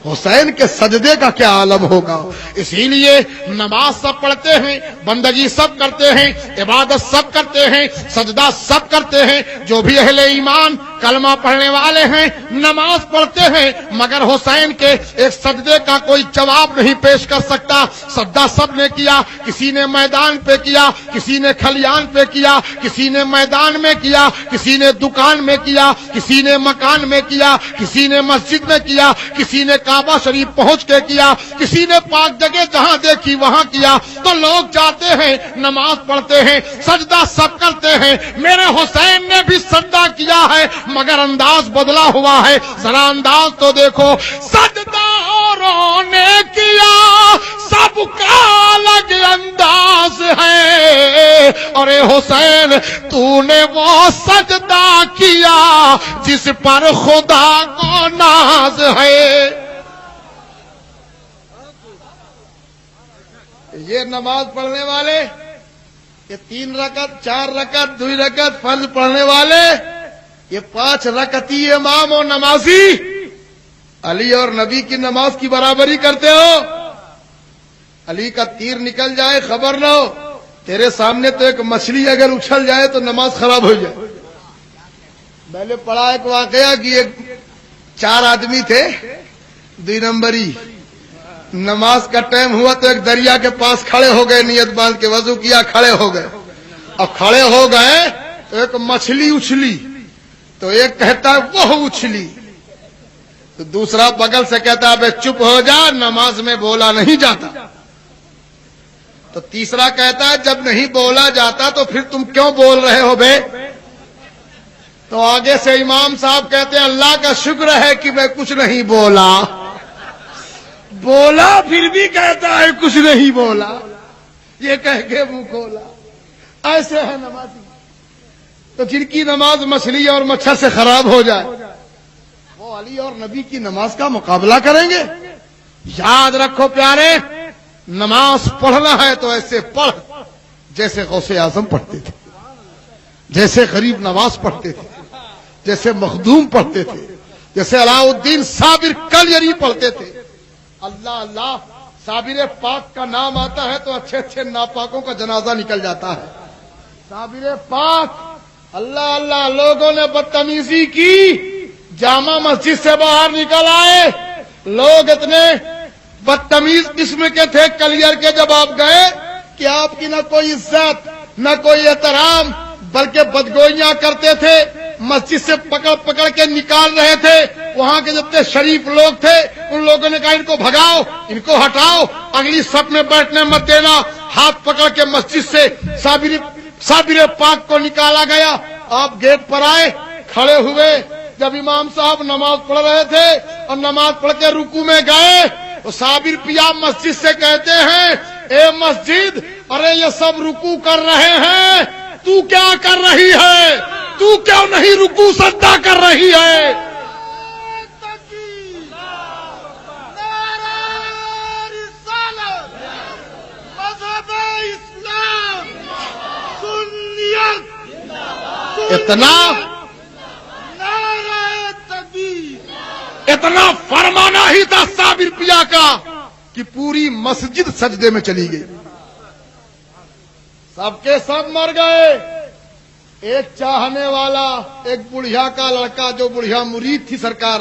حسین کے سجدے کا کیا عالم ہوگا. اسی لیے نماز سب پڑھتے ہیں, بندگی سب کرتے ہیں, عبادت سب کرتے ہیں, سجدہ سب کرتے ہیں. جو بھی اہل ایمان کلمہ پڑھنے والے ہیں نماز پڑھتے ہیں, مگر حسین کے ایک سجدے کا کوئی جواب نہیں پیش کر سکتا. سجدہ سب نے کیا, کسی نے میدان پہ کیا, کسی نے کھلیان پہ کیا, کسی نے میدان میں کیا, کسی نے دکان میں کیا, کسی نے مکان میں کیا, کسی نے مسجد میں کیا, کسی نے کعبہ شریف پہنچ کے کیا, کسی نے پاک جگہ جہاں دیکھی وہاں کیا. تو لوگ جاتے ہیں نماز پڑھتے ہیں, سجدہ سب کرتے ہیں. میرے حسین نے بھی سجدہ کیا ہے مگر انداز بدلا ہوا ہے. ذرا انداز تو دیکھو, سجدہ اوروں نے کیا سب کا الگ انداز ہے, اور حسین تو نے وہ سجدہ کیا جس پر خدا کو ناز ہے. یہ نماز پڑھنے والے, یہ 3 رکعت 4 رکعت 2 رکعت فرض پڑھنے والے, یہ 5 رکعتی امام و نمازی علی اور نبی کی نماز کی برابری کرتے ہو. علی کا تیر نکل جائے خبر نہ ہو, تیرے سامنے تو ایک مچھلی اگر اچھل جائے تو نماز خراب ہو جائے. میں نے پڑھا ایک واقعہ کہ ایک 4 آدمی تھے, 2 نمبری, نماز کا ٹائم ہوا تو ایک دریا کے پاس کھڑے ہو گئے, نیت باندھ کے وضو کیا, کھڑے ہو گئے. اب کھڑے ہو گئے تو ایک مچھلی اچھلی, تو ایک کہتا ہے وہ اچھلی, تو دوسرا بغل سے کہتا ہے بے چپ ہو جا, نماز میں بولا نہیں جاتا. تو تیسرا کہتا ہے جب نہیں بولا جاتا تو پھر تم کیوں بول رہے ہو بے. تو آگے سے امام صاحب کہتے ہیں اللہ کا شکر ہے کہ میں کچھ نہیں بولا. بولا پھر بھی کہتا ہے کچھ نہیں بولا, یہ کہہ کے منہ کھولا. ایسے ہے نمازی. تو جن کی نماز مچھلی اور مچھر سے خراب ہو جائے وہ علی اور نبی کی نماز کا مقابلہ کریں گے. یاد رکھو پیارے, نماز پڑھنا ہے تو ایسے پڑھ جیسے غوث اعظم پڑھتے تھے, جیسے غریب نواز پڑھتے تھے, جیسے مخدوم پڑھتے تھے, جیسے علاء الدین صابر کلیری پڑھتے تھے. اللہ اللہ, صابر پاک کا نام آتا ہے تو اچھے اچھے ناپاکوں کا جنازہ نکل جاتا ہے. صابر پاک, اللہ اللہ. لوگوں نے بدتمیزی کی, جامع مسجد سے باہر نکل آئے, لوگ اتنے بدتمیز قسم کے تھے کلیئر کے, جب آپ گئے کہ آپ کی نہ کوئی عزت نہ کوئی احترام, بلکہ بدگوئیاں کرتے تھے, مسجد سے پکڑ پکڑ کے نکال رہے تھے. وہاں کے جتنے شریف لوگ تھے ان لوگوں نے کہا ان کو بھگاؤ, ان کو ہٹاؤ, اگلی صف میں بیٹھنے مت دینا. ہاتھ پکڑ کے مسجد سے صابر پاک کو نکالا گیا. آپ گیٹ پر آئے, کھڑے ہوئے. جب امام صاحب نماز پڑھ رہے تھے اور نماز پڑھ کے رکوع میں گئے تو صابر پیا مسجد سے کہتے ہیں اے مسجد, ارے یہ سب رکوع کر رہے ہیں, تو کیا کر رہی ہے, تو کیوں نہیں رکوع سجدہ کر رہی ہے. اتنا فرمانا ہی تھا صابر پیا کا کہ پوری مسجد سجدے میں چلی گئی. سب کے سب مر گئے. ایک چاہنے والا, ایک بڑھیا کا لڑکا جو بڑھیا مرید تھی سرکار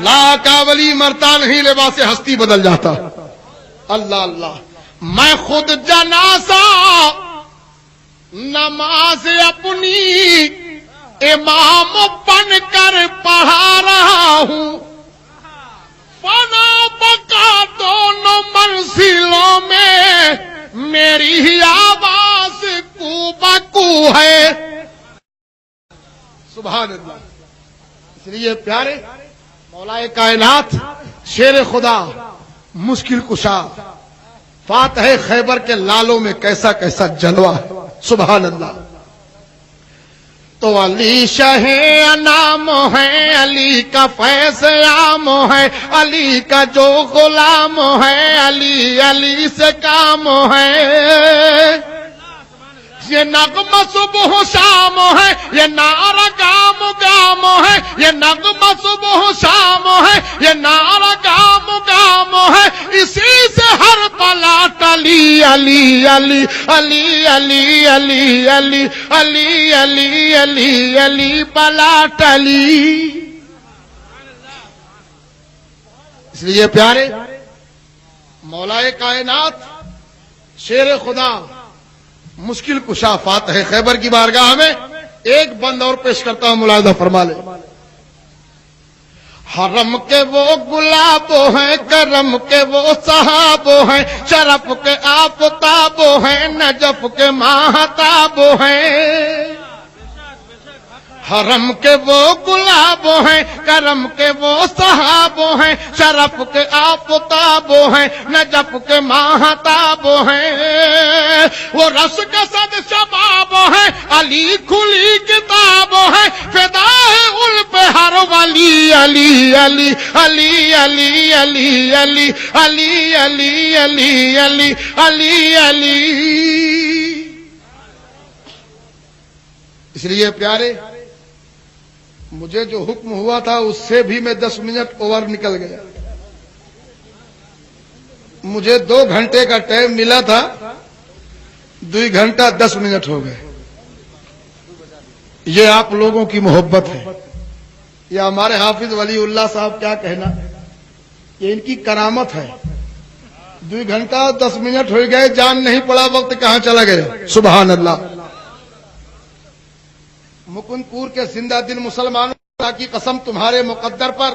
اللہ کا ولی مرتا نہیں، لباس ہستی بدل جاتا۔ اللہ اللہ، میں خود جنازہ نماز اپنی امام بن کر پڑھا رہا ہوں، فنا بقا دونوں منزلوں میں میری ہی آواز کو بکو ہے۔ سبحان اللہ۔ اس لیے پیارے مولا کائنات شیر خدا مشکل کشا فاتح خیبر کے لالوں میں کیسا کیسا جلوہ ہے۔ سبحان اللہ۔ تو علی شاہ انام ہے، علی کا فیض عام ہے، علی کا جو غلام ہے، علی علی سے کام ہے۔ یہ نغمہ صبح شام ہے، یہ نعرہ گام گام ہے، یہ نغمہ صبح شام ہے، یہ نعرہ گام گام ہے، اسی سے ہر پلا ٹلی۔ علی علی علی علی علی علی علی علی علی علی پلا ٹلی۔ اس لیے پیارے مولا کائنات شیر خدا مشکل کشا فاتح خیبر کی بارگاہ میں ایک بند اور پیش کرتا ہوں، ملاحظہ فرما لے۔ حرم کے وہ گلاب ہیں، کرم کے وہ صحاب ہیں، شرف کے آفتاب ہیں، نجف کے ماہتاب ہیں۔ حرم کے وہ گلاب ہیں، کرم کے وہ صحاب ہیں، شرف کے آفتاب ہیں، نجف کے ماہتاب ہیں۔ وہ رس کے صد شباب ہیں، علی کھلی کتاب ہے، فدا ہے ان پہ ہر ولی۔ علی علی علی علی علی علی علی علی علی علی علی علی۔ اس لیے پیارے مجھے جو حکم ہوا تھا اس سے بھی میں 10 منٹ اوور نکل گیا۔ مجھے 2 گھنٹے کا ٹائم ملا تھا، 2 گھنٹہ 10 منٹ ہو گئے۔ یہ آپ لوگوں کی محبت ہے، یہ ہمارے حافظ ولی اللہ صاحب کیا کہنا، یہ ان کی کرامت ہے۔ 2 گھنٹہ 10 منٹ ہو گئے، جان نہیں پڑا وقت کہاں چلا گیا۔ سبحان اللہ۔ مکند پور کے زندہ دل مسلمانوں کی قسم، تمہارے مقدر پر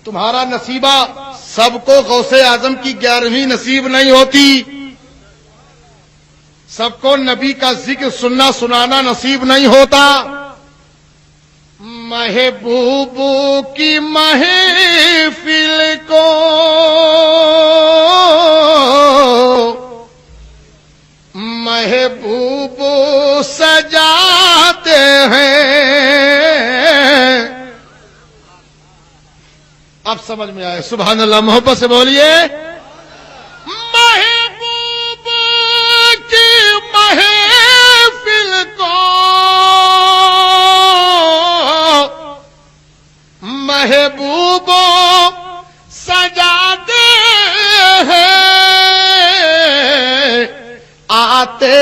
تمہارا نصیبہ، سب کو غوث اعظم کی 11ویں نصیب نہیں ہوتی، سب کو نبی کا ذکر سننا سنانا نصیب نہیں ہوتا۔ محبوب کی محفل کو محبوب سجاتے ہیں۔ اب سمجھ میں آئے؟ سبحان اللہ، محبت سے بولیے۔ محبوب کی محفل کو محبوب سجاتے ہیں، آتے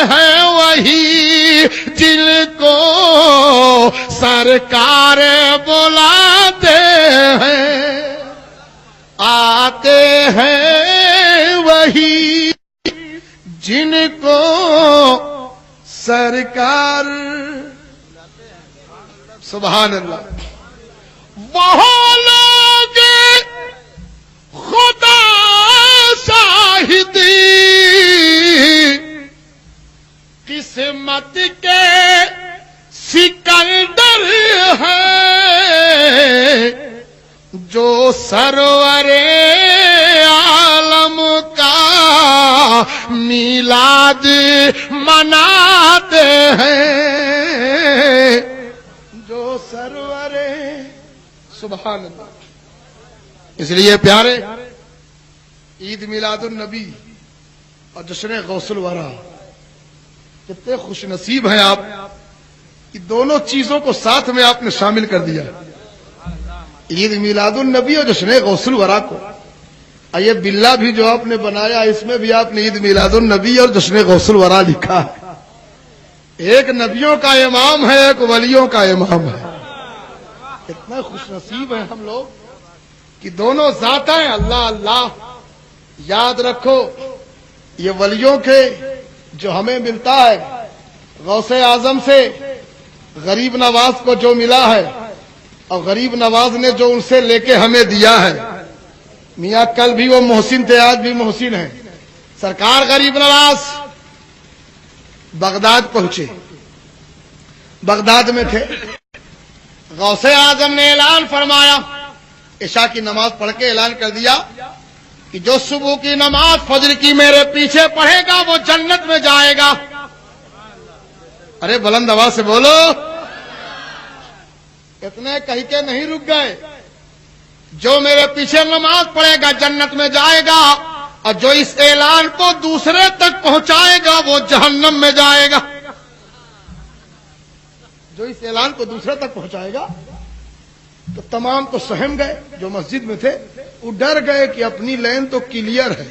ہیں وہی جن کو سرکار بلاتے ہیں، آتے ہیں وہی جن کو سرکار۔ سبحان اللہ۔ وہ لوگ خدا شاہدی قسمت کے سکندر ہیں، جو سرور عالم کا میلاد مناتے ہیں، جو سرور۔ سبحان اللہ۔ اس لیے پیارے عید میلاد النبی اور جشن غوث الورا کتنے خوش نصیب ہیں آپ کہ دونوں چیزوں کو ساتھ میں آپ نے شامل کر دیا، عید میلاد النبی اور جشن غوث الورا کو۔ یہ بلا بھی جو آپ نے بنایا اس میں بھی آپ نے عید میلاد النبی اور جشن غوث الورا لکھا ہے۔ ایک نبیوں کا امام ہے، ایک ولیوں کا امام ہے۔ اتنا خوش نصیب ہیں ہم لوگ کہ دونوں ذات ہیں اللہ اللہ. یاد رکھو یہ ولیوں کے جو ہمیں ملتا ہے غوث اعظم سے غریب نواز کو جو ملا ہے اور غریب نواز نے جو ان سے لے کے ہمیں دیا ہے. میاں کل بھی وہ محسن تھے آج بھی محسن ہیں. سرکار غریب نواز بغداد پہنچے, بغداد میں تھے. غوث اعظم نے اعلان فرمایا, عشاء کی نماز پڑھ کے اعلان کر دیا کہ جو صبح کی نماز فجر کی میرے پیچھے پڑھے گا وہ جنت میں جائے گا. ارے بلند آواز سے بولو. اتنے کہہ کے نہیں رک گئے, جو میرے پیچھے نماز پڑھے گا جنت میں جائے گا, اور جو اس اعلان کو دوسرے تک پہنچائے گا وہ جہنم میں جائے گا. جو اس اعلان کو دوسرے تک پہنچائے گا. تو تمام تو سہم گئے, جو مسجد میں تھے وہ ڈر گئے کہ اپنی لین تو کلیئر ہے,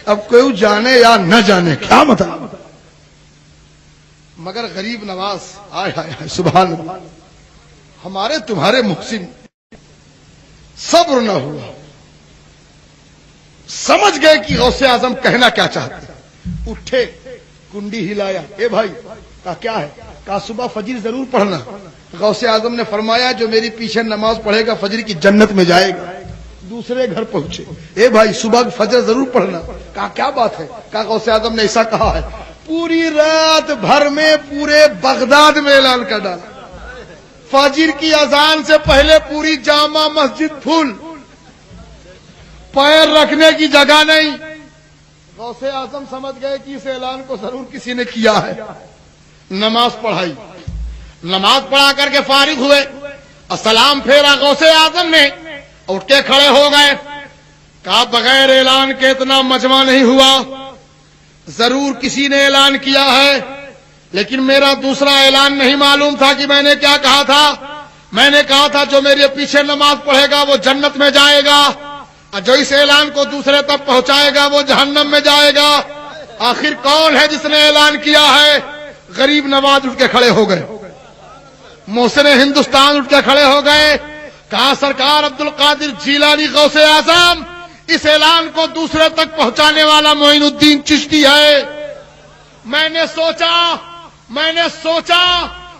اب کوئی جانے یا نہ جانے کیا مطلب. مگر غریب نواز آئے ہائے سبحان اللہ, ہمارے تمہارے محسن صبر نہ ہوا, سمجھ گئے کہ غوث اعظم کہنا کیا چاہتے. اٹھے, کنڈی ہلایا, اے بھائی کہا کیا ہے, کہا صبح فجر ضرور پڑھنا. غوث اعظم نے فرمایا جو میری پیچھے نماز پڑھے گا فجر کی جنت میں جائے گا. دوسرے گھر پہنچے, اے بھائی صبح فجر ضرور پڑھنا. کہا کیا بات ہے, کہا غوث اعظم نے ایسا کہا ہے. پوری رات بھر میں پورے بغداد میں اعلان کر ڈالا, فجر کی اذان سے پہلے پوری جامع مسجد پھول, پیر رکھنے کی جگہ نہیں. غوث اعظم سمجھ گئے کہ اس اعلان کو ضرور کسی نے کیا ہے. نماز پڑھائی, نماز پڑھا کر کے فارغ ہوئے اور سلام پھیرا غوث اعظم نے, اٹھ کے کھڑے ہو گئے. کہا بغیر اعلان کے اتنا مجمع نہیں ہوا, ضرور کسی نے اعلان کیا ہے, لیکن میرا دوسرا اعلان نہیں معلوم تھا کہ میں نے کیا کہا تھا. میں نے کہا تھا جو میرے پیچھے نماز پڑھے گا وہ جنت میں جائے گا, اور جو اس اعلان کو دوسرے تک پہنچائے گا وہ جہنم میں جائے گا. آخر کون ہے جس نے اعلان کیا ہے؟ غریب نواز اٹھ کے کھڑے ہو گئے, محسن ہندوستان اٹھ کے کھڑے ہو گئے. کہا سرکار عبد القادر جیلانی غوث اعظم, اس اعلان کو دوسرے تک پہنچانے والا معین الدین چشتی ہے. میں نے سوچا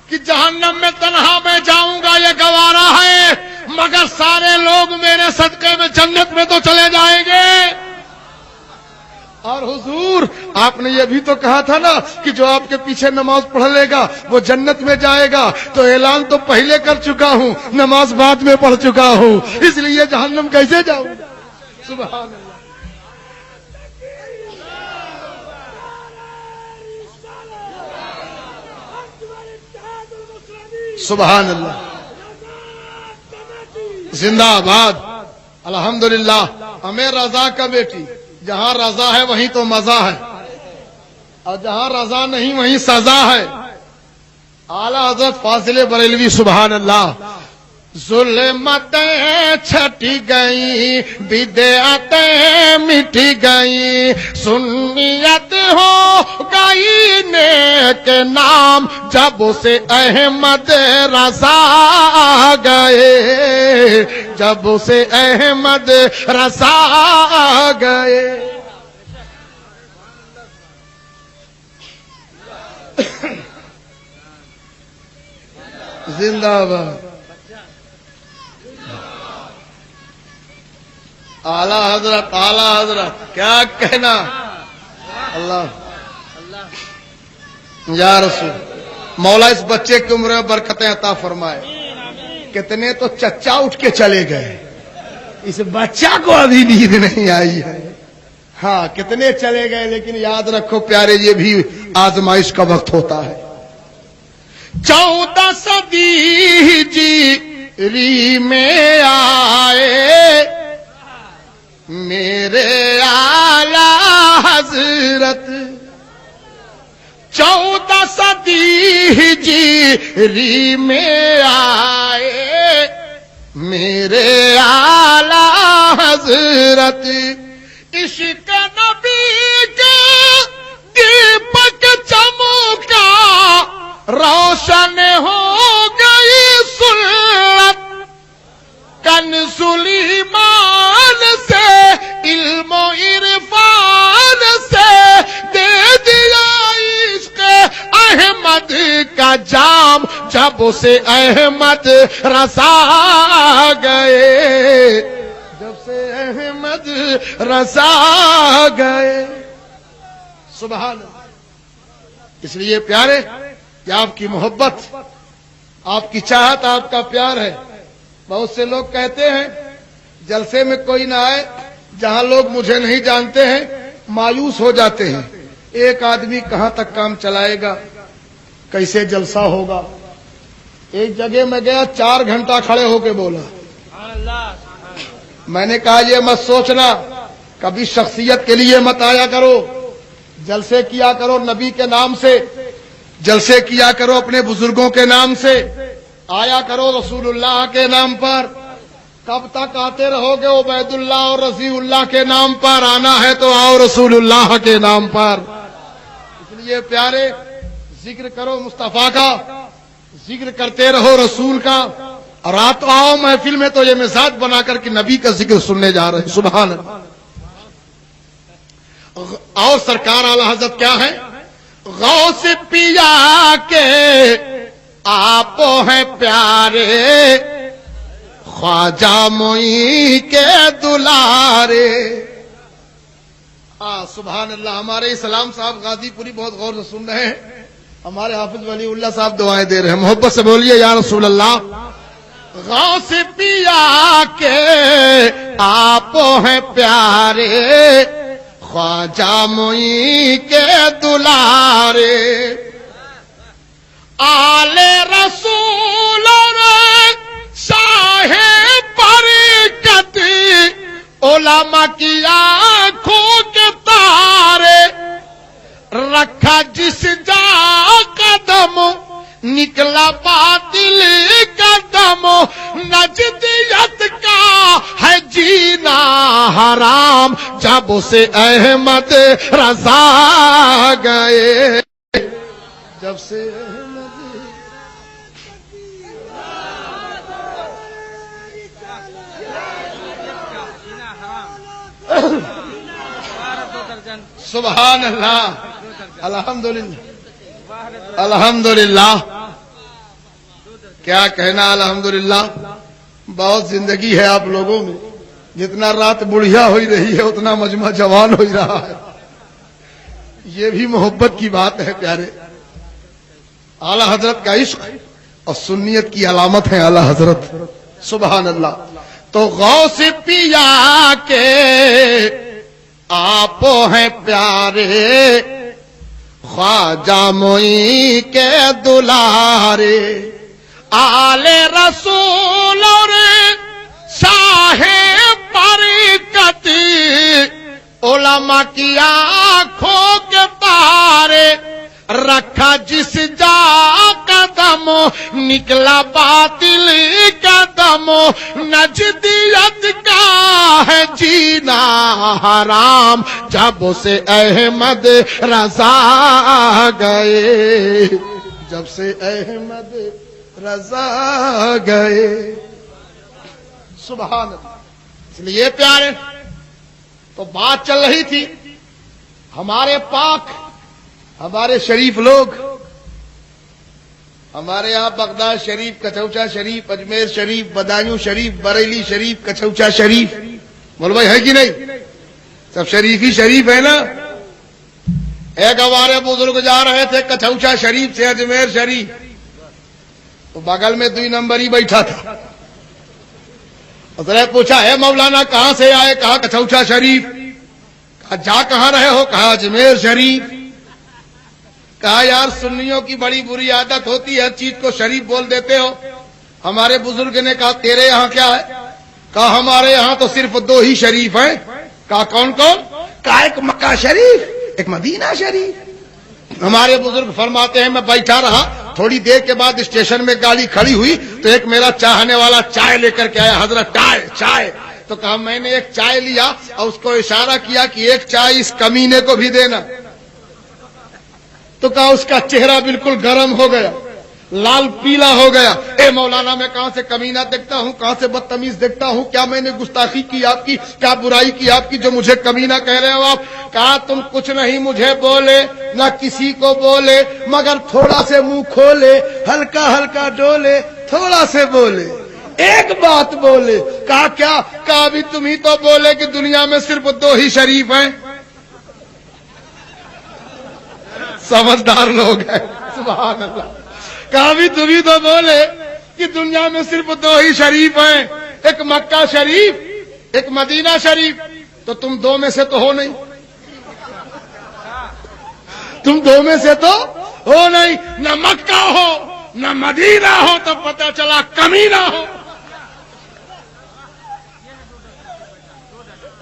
کہ جہنم میں تنہا میں جاؤں گا یہ گوارا ہے, مگر سارے لوگ میرے صدقے میں جنت میں تو چلے جائیں گے. اور حضور آپ نے یہ بھی تو کہا تھا نا کہ جو آپ کے پیچھے نماز پڑھ لے گا وہ جنت میں جائے گا. تو اعلان تو پہلے کر چکا ہوں, نماز بعد میں پڑھ چکا ہوں, اس لیے جہنم کیسے جاؤں. سبحان اللہ. سبحان اللہ, زندہ آباد. الحمدللہ. ہمیں رضا کا بیٹی, جہاں رضا ہے وہیں تو مزہ ہے, اور جہاں رضا نہیں وہیں سزا ہے. اعلیٰ حضرت فاضل بریلوی سبحان اللہ. ظلمتیں چھٹی گئی, بدعتیں مٹی گئی, سنیت ہو گئی نیک نام جب سے احمد رضا گئے, جب سے احمد رضا گئے. زندہ باد. اعلیٰ حضرت کیا کہنا. اللہ یا رسول مولا اس بچے کی عمر میں برکتیں عطا فرمائے. کتنے تو چچا اٹھ کے چلے گئے, اس بچہ کو ابھی نیند نہیں آئی ہے. ہاں کتنے چلے گئے, لیکن یاد رکھو پیارے یہ بھی آزمائش کا وقت ہوتا ہے. 14 صدی ہجری میں آئے میرے اعلیٰ حضرت, 14 صدی ہجری میں آئے میرے اعلیٰ حضرت. عشق نبی کے دیپک چمکا, روشن ہو گئی سنت کنزل ایمان سے علم و عرفان سے دے دیا عشق احمد کا جام جب اسے احمد رضا گئے جب سے احمد رضا گئے سبحان اللہ اس لیے پیارے کہ آپ کی محبت آپ کی چاہت آپ کا پیار ہے بہت سے لوگ کہتے ہیں جلسے میں کوئی نہ آئے جہاں لوگ مجھے نہیں جانتے ہیں مایوس ہو جاتے ہیں ایک آدمی کہاں تک کام چلائے گا کیسے جلسہ ہوگا ایک جگہ میں گیا 4 گھنٹہ کھڑے ہو کے بولا میں نے کہا یہ مت سوچنا کبھی شخصیت کے لیے مت آیا کرو جلسے کیا کرو نبی کے نام سے جلسے کیا کرو اپنے بزرگوں کے نام سے آیا کرو رسول اللہ کے نام پر کب تک آتے رہو گے عبید اللہ اور رضی اللہ کے نام پر آنا ہے تو آؤ رسول اللہ کے نام پر اس لیے پیارے ذکر کرو مصطفیٰ کا ذکر کرتے رہو رسول کا اور رات آؤ محفل میں تو یہ مزاج بنا کر کے نبی کا ذکر سننے جا رہے ہیں سبحان اللہ اور سرکار اعلی حضرت کیا ہے غوث پیا کے آپ ہیں پیارے خواجہ معین کے دلارے سبحان اللہ ہمارے اسلام صاحب غازی پوری بہت غور سے سن رہے ہیں ہمارے حافظ ولی اللہ صاحب دعائیں دے رہے ہیں محبت سے بولیے یا رسول اللہ غوث پیا کے آپ ہیں پیارے خواجہ معین کے دلارے آل رسول اور شاہ برکت علماء کی آنکھوں کے تارے رکھا جس جا قدم نکلا باطل قدم نجدیت کا ہے جینا حرام جب اسے احمد رضا گئے جب سے سبحان اللہ الحمدللہ الحمدللہ کیا کہنا الحمدللہ بہت زندگی ہے آپ لوگوں میں جتنا رات بڑھیا ہوئی رہی ہے اتنا مجمع جوان ہو رہا ہے یہ بھی محبت کی بات ہے پیارے اعلی حضرت کا عشق اور سنیت کی علامت ہے اعلی حضرت سبحان اللہ تو غوث پیا کے آپ ہیں پیارے خواجہ معین کے دلارے آل رسول اور شاہ برکت علماء کی آنکھوں کے تارے رکھا جس جا قدم نکلا باطل قدم نجدیت کا ہے جینا حرام جب سے احمد رضا گئے جب سے احمد رضا گئے سبحان اللہ اس لیے پیارے تو بات چل رہی تھی ہمارے پاک ہمارے شریف لوگ ہمارے یہاں بغداد شریف کچوچا شریف اجمیر شریف بدایوں شریف بریلی شریف کچوچا شریف بول بھائی ہے کہ نہیں سب شریف ہی شریف ہے نا ایک ہمارے بزرگ جا رہے تھے کچوچا شریف سے اجمیر شریف تو بغل میں 2 نمبر ہی بیٹھا تھا اس نے پوچھا ہے مولانا کہاں سے آئے کہا کچوچا شریف کہا جا کہاں رہے ہو کہا اجمیر شریف کہا یار سنیوں کی بڑی بری عادت ہوتی ہے ہر چیز کو شریف بول دیتے ہو ہمارے بزرگ نے کہا تیرے یہاں کیا ہے کہا ہمارے یہاں تو صرف 2 ہی شریف ہیں کہا کون کون کہا ایک مکہ شریف ایک مدینہ شریف ہمارے بزرگ فرماتے ہیں میں بیٹھا رہا تھوڑی دیر کے بعد اسٹیشن میں گاڑی کھڑی ہوئی تو ایک میرا چاہنے والا چائے لے کر کے آیا حضرت چائے تو کہا میں نے ایک چائے لیا اور اس کو اشارہ کیا کہ ایک چائے اس کمینے کو بھی دینا تو کہا اس کا چہرہ بالکل گرم ہو گیا لال پیلا ہو گیا. اے مولانا میں کہاں سے کمینہ دیکھتا ہوں, کہاں سے بدتمیز دیکھتا ہوں, کیا میں نے گستاخی کی آپ کی, کیا برائی کی آپ کی جو مجھے کمینہ کہہ رہے ہو آپ؟ کہا تم کچھ نہیں مجھے بولے نہ کسی کو بولے, مگر تھوڑا سے منہ کھولے, ہلکا ہلکا ڈولے, تھوڑا سے بولے, ایک بات بولے. کہا کیا؟ کہا بھی تم ہی تو بولے کہ دنیا میں صرف 2 ہی شریف ہیں. سمجھدار لوگ ہیں, سبحان اللہ. کہا بھی تم ہی تو بولے کہ دنیا میں صرف 2 ہی شریف ہیں, ایک مکہ شریف, ایک مدینہ شریف. تو تم 2 میں سے تو ہو نہیں, تم 2 میں سے تو ہو نہیں. نہ مکہ ہو نہ مدینہ ہو تو پتہ چلا کمینہ ہو.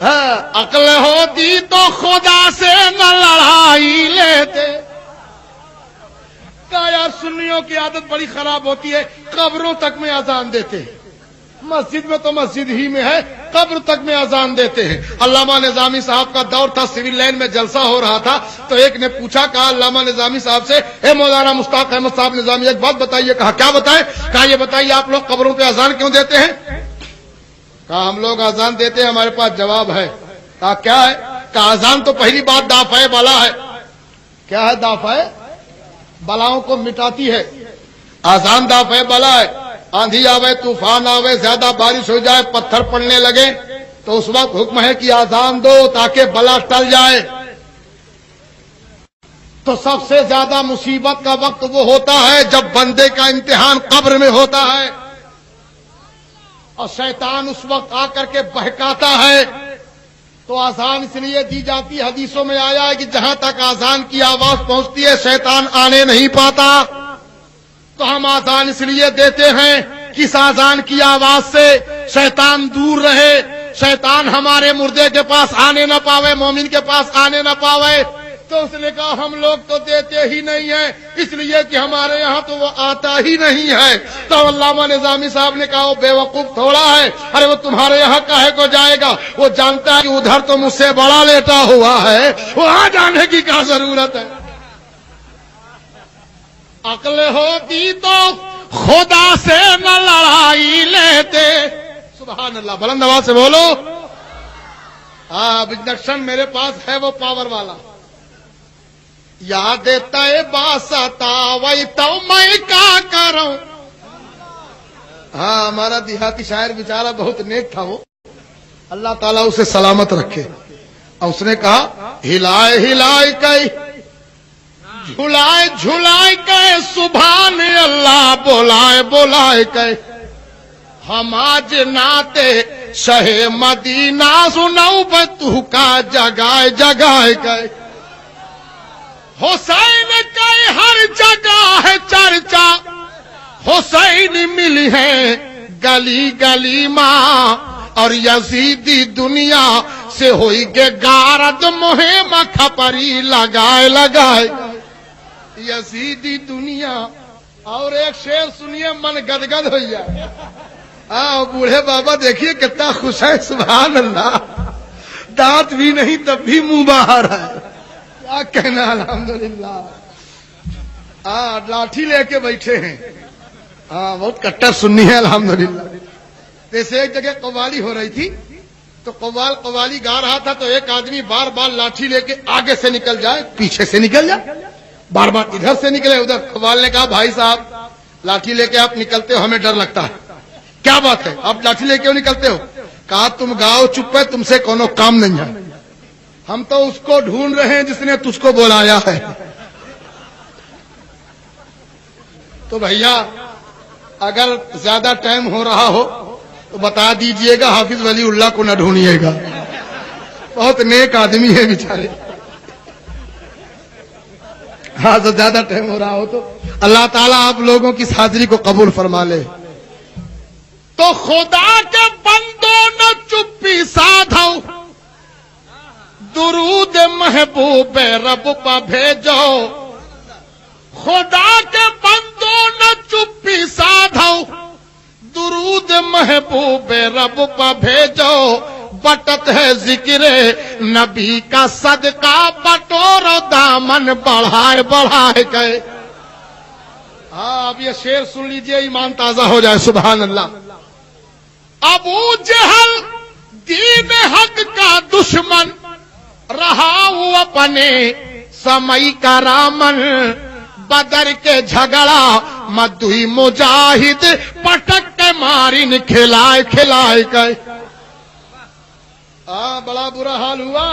ہاں, عقل ہوتی تو خدا سے نہ لڑائی لیتے. کہا یار سنیوں کی عادت بڑی خراب ہوتی ہے, قبروں تک میں اذان دیتے ہیں. مسجد میں تو مسجد ہی میں ہے, قبر تک میں اذان دیتے ہیں. علامہ نظامی صاحب کا دور تھا, سول لائن میں جلسہ ہو رہا تھا, تو ایک نے پوچھا, کہا علامہ نظامی صاحب سے, اے مولانا مشتاق احمد صاحب نظامی ایک بات بتائیے. کہا کیا بتائیں؟ کہا یہ بتائیے آپ لوگ قبروں پہ اذان کیوں دیتے ہیں؟ کہا ہم لوگ اذان دیتے ہیں, ہمارے پاس جواب ہے. کہا کیا ہے؟ کہا اذان تو پہلی بات دافع بلا ہے. کیا ہے دافع؟ بلاؤں کو مٹاتی ہے. اذان دافع بلا ہے. آندھی آوے, طوفان آوے, زیادہ بارش ہو جائے, پتھر پڑنے لگے, تو اس وقت حکم ہے کہ اذان دو تاکہ بلا ٹل جائے. تو سب سے زیادہ مصیبت کا وقت وہ ہوتا ہے جب بندے کا امتحان قبر میں ہوتا ہے, اور شیطان اس وقت آ کر کے بہکاتا ہے. تو اذان اس لیے دی جاتی, حدیثوں میں آیا ہے کہ جہاں تک اذان کی آواز پہنچتی ہے شیطان آنے نہیں پاتا. تو ہم اذان اس لیے دیتے ہیں کس اذان کی آواز سے شیطان دور رہے, شیطان ہمارے مردے کے پاس آنے نہ پاوے, مومن کے پاس آنے نہ پاوے. تو اس نے کہا ہم لوگ تو دیتے ہی نہیں ہیں, اس لیے کہ ہمارے یہاں تو وہ آتا ہی نہیں ہے. تو علامہ نظامی صاحب نے کہا وہ بے وقوف تھوڑا ہے, ارے وہ تمہارے یہاں کاہے کو جائے گا, وہ جانتا ہے کہ ادھر تو مجھ سے بڑا لیٹا ہوا ہے, وہاں جانے کی کیا ضرورت ہے. عقل ہوتی تو خدا سے نہ لڑائی لیتے. سبحان اللہ, بلند آواز سے بولو. ہاں انڈکشن میرے پاس ہے وہ پاور والا. یاد دیتا ہے باستا وہی تو میں کیا کروں. ہاں ہمارا دیہاتی شاعر بیچارہ بہت نیک تھا, وہ اللہ تعالیٰ اسے سلامت رکھے. اور اس نے کہا ہلائے ہلائے کئی جھلائے جھلائے کے سبحان اللہ بولائے بولائے کے ہم آج ناتے شہ مدینہ سنو بتو کا جگائے جگائے کے. حسین کے ہر جگہ ہے چرچا, حسین ملی ہے گلی گلی ماں, اور یزیدی دنیا سے ہوئی گے گارد مہم کھپری لگائے لگائے. یزیدی دنیا. اور ایک شعر سنیے من گدگد ہو جائے. بوڑھے بابا دیکھیے کتنا خوش ہے, سبحان اللہ, دانت بھی نہیں تب بھی منہ باہر ہے. کیا کہنا, الحمدللہ. لاٹھی لے کے بیٹھے ہیں. بہت کٹر سنی ہے الحمدللہ. جیسے ایک جگہ قوالی ہو رہی تھی, تو قوالی گا رہا تھا, تو ایک آدمی بار بار لاٹھی لے کے آگے سے نکل جائے, پیچھے سے نکل جائے, بار بار ادھر سے نکلے ادھر. قوال نے کہا بھائی صاحب لاٹھی لے کے آپ نکلتے ہو, ہمیں ڈر لگتا ہے. کیا بات ہے, آپ لاٹھی لے کے کیوں نکلتے ہو؟ کہا تم گاؤ چپ ہے, تم سے کونو کام نہیں ہے, ہم تو اس کو ڈھونڈ رہے ہیں جس نے تجھ کو بلایا ہے. تو بھیا اگر زیادہ ٹائم ہو رہا ہو تو بتا دیجئے گا, حافظ ولی اللہ کو نہ ڈھونڈیے گا, بہت نیک آدمی ہے بیچارے. ہاں تو زیادہ ٹائم ہو رہا ہو تو اللہ تعالیٰ آپ لوگوں کی حاضری کو قبول فرما لے. تو خدا کے بندوں نہ چپی سادھو, درود محبوب رب پہ بھیجو. خدا کے بندوں نہ چپی سادھو, درود محبوب رب پہ بھیجو. بٹت ہے ذکر نبی کا صدقہ, بٹور دامن بڑھائے بڑھائے گئے. ہاں اب یہ شعر سن لیجئے، ایمان تازہ ہو جائے. سبحان اللہ. ابو جہل دین حق کا دشمن رہا ہوا اپنے سمئی کا رامن، بدر کے جھگڑا مدوی مجاہد پٹک کے مارن کھلائے کھلائے گئے. بڑا برا حال ہوا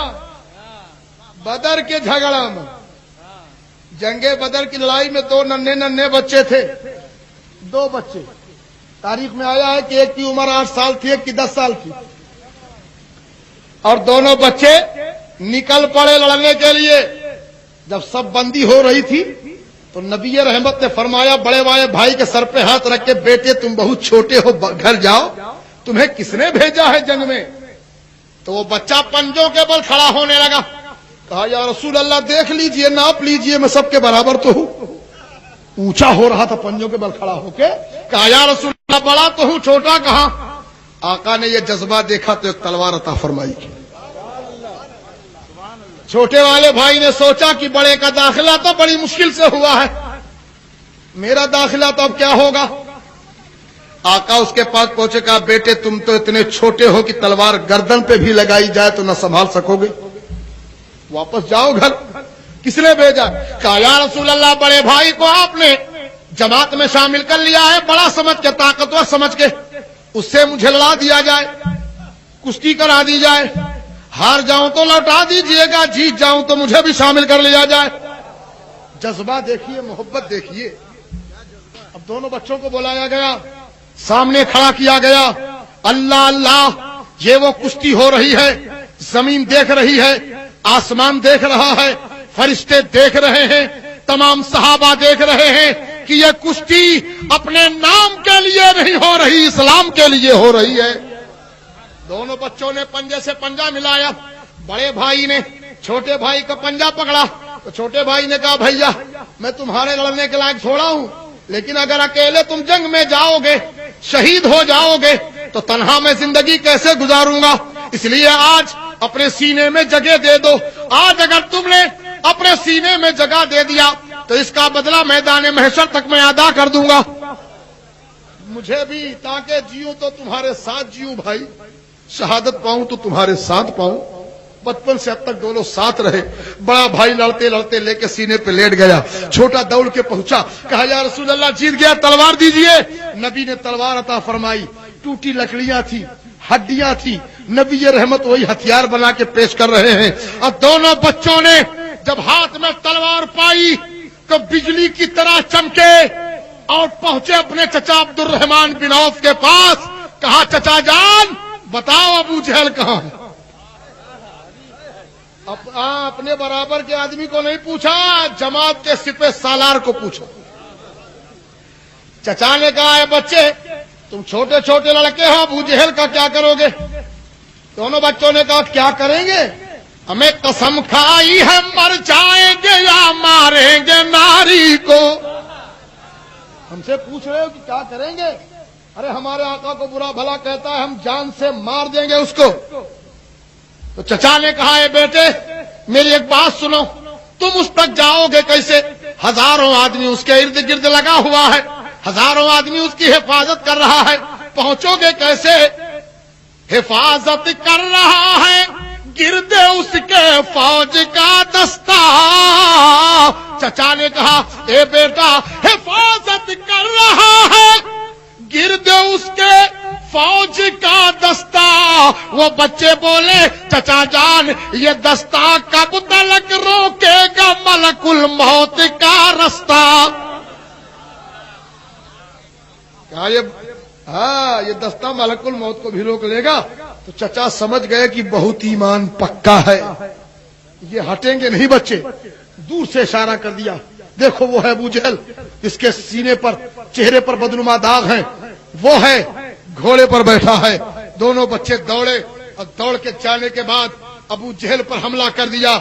بدر کے جھگڑا میں. جنگ بدر کی لڑائی میں 2 ننھے بچے تھے. 2 بچے تاریخ میں آیا ہے کہ ایک کی عمر 8 سال تھی، ایک کی 10 سال تھی، اور دونوں بچے نکل پڑے لڑنے کے لیے. جب سب بندی ہو رہی تھی تو نبی رحمت نے فرمایا بڑے والے بھائی کے سر پہ ہاتھ رکھ کے، بیٹے تم بہت چھوٹے ہو، گھر جاؤ، تمہیں کس نے بھیجا ہے جنگ میں؟ تو وہ بچہ پنجوں کے بل کھڑا ہونے لگا. کہا یا رسول اللہ دیکھ لیجئے، ناپ لیجئے، میں سب کے برابر تو ہوں. اونچا ہو رہا تھا پنجوں کے بل کھڑا ہو کے. کہا یا رسول اللہ بڑا تو ہوں، چھوٹا کہاں؟ آقا نے یہ جذبہ دیکھا تو ایک تلوار عطا فرمائی. چھوٹے والے بھائی نے سوچا کہ بڑے کا داخلہ تو بڑی مشکل سے ہوا ہے، میرا داخلہ تو اب کیا ہوگا؟ آقا اس کے پاس پہنچے، کہا بیٹے تم تو اتنے چھوٹے ہو کہ تلوار گردن پہ بھی لگائی جائے تو نہ سنبھال سکو گے، واپس جاؤ گھر. کس نے بھیجا؟ کہا یا رسول اللہ بڑے بھائی کو آپ نے جماعت میں شامل کر لیا ہے، بڑا سمجھ کے، طاقتور سمجھ کے، اس سے مجھے لڑا دیا جائے، کشتی کرا دی جائے، ہار جاؤں تو لوٹا دیجئے گا، جیت جاؤں تو مجھے بھی شامل کر لیا جائے. جذبہ دیکھیے، محبت دیکھیے. اب دونوں بچوں کو بلایا گیا، سامنے کھڑا کیا گیا. اللہ اللہ، یہ وہ کشتی ہو رہی ہے، زمین دیکھ رہی ہے، آسمان دیکھ رہا ہے، فرشتے دیکھ رہے ہیں، تمام صحابہ دیکھ رہے ہیں کہ یہ کشتی اپنے نام کے لیے نہیں ہو رہی، اسلام کے لیے ہو رہی ہے. دونوں بچوں نے پنجے سے پنجہ ملایا. بڑے بھائی نے چھوٹے بھائی کا پنجہ پکڑا تو چھوٹے بھائی نے کہا بھیا میں تمہارے لڑنے کے لائق تھوڑا ہوں، لیکن اگر اکیلے تم جنگ میں جاؤ گے، شہید ہو جاؤ گے تو تنہا میں زندگی کیسے گزاروں گا؟ اس لیے آج اپنے سینے میں جگہ دے دو. آج اگر تم نے اپنے سینے میں جگہ دے دیا تو اس کا بدلہ میدان محشر تک میں ادا کر دوں گا. مجھے بھی تاکہ جیوں تو تمہارے ساتھ جیوں بھائی، شہادت پاؤں تو تمہارے ساتھ پاؤں. بچپن سے اب تک دونوں ساتھ رہے. بڑا بھائی لڑتے لڑتے لے کے سینے پہ لیٹ گیا، چھوٹا دوڑ کے پہنچا. کہا یا رسول اللہ جیت گیا، تلوار دیجئے. نبی نے تلوار عطا فرمائی. ٹوٹی لکڑیاں تھی، ہڈیاں تھی، نبی رحمت وہی ہتھیار بنا کے پیش کر رہے ہیں. اب دونوں بچوں نے جب ہاتھ میں تلوار پائی تو بجلی کی طرح چمکے اور پہنچے اپنے چچا عبد الرحمان بن عوف کے پاس. کہا چچا جان بتاؤ ابو جہل کہاں ہے؟ اپنے برابر کے آدمی کو نہیں پوچھا، جماعت کے سپہ سالار کو پوچھا. چچا نے کہا ہے بچے تم چھوٹے چھوٹے لڑکے ہو، ابو جہل کا کیا کرو گے؟ دونوں بچوں نے کہا کیا کریں گے؟ ہمیں قسم کھائی ہے مر جائیں گے یا ماریں گے ناری کو. ہم سے پوچھ رہے ہو کہ کیا کریں گے؟ ارے ہمارے آقا کو برا بھلا کہتا ہے، ہم جان سے مار دیں گے اس کو. تو چچا نے کہا ہے بیٹے میری ایک بات سنو، تم اس تک جاؤ گے کیسے؟ ہزاروں آدمی اس کے ارد گرد لگا ہوا ہے، ہزاروں آدمی اس کی حفاظت کر رہا ہے، پہنچو گے کیسے؟ حفاظت کر رہا ہے گرد اس کے فوج کا دستہ. چچا نے کہا اے بیٹا حفاظت کر رہا ہے گرد اس کے فوج کا دستہ. وہ بچے بولے چچا جان یہ دستہ کب تلک روکے گا ملک الموت کا رستہ؟ کہا یہ دستہ ملک الموت کو بھی روک لے گا. تو چچا سمجھ گئے کہ بہت ایمان پکا ہے، یہ ہٹیں گے نہیں بچے. دور سے اشارہ کر دیا، دیکھو وہ ہے ابو جہل، اس کے سینے پر چہرے پر بدنما داغ ہیں، وہ ہے گھوڑے پر بیٹھا ہے. دونوں بچے دوڑے اور دوڑ کے جانے کے بعد ابو جہل پر حملہ کر دیا.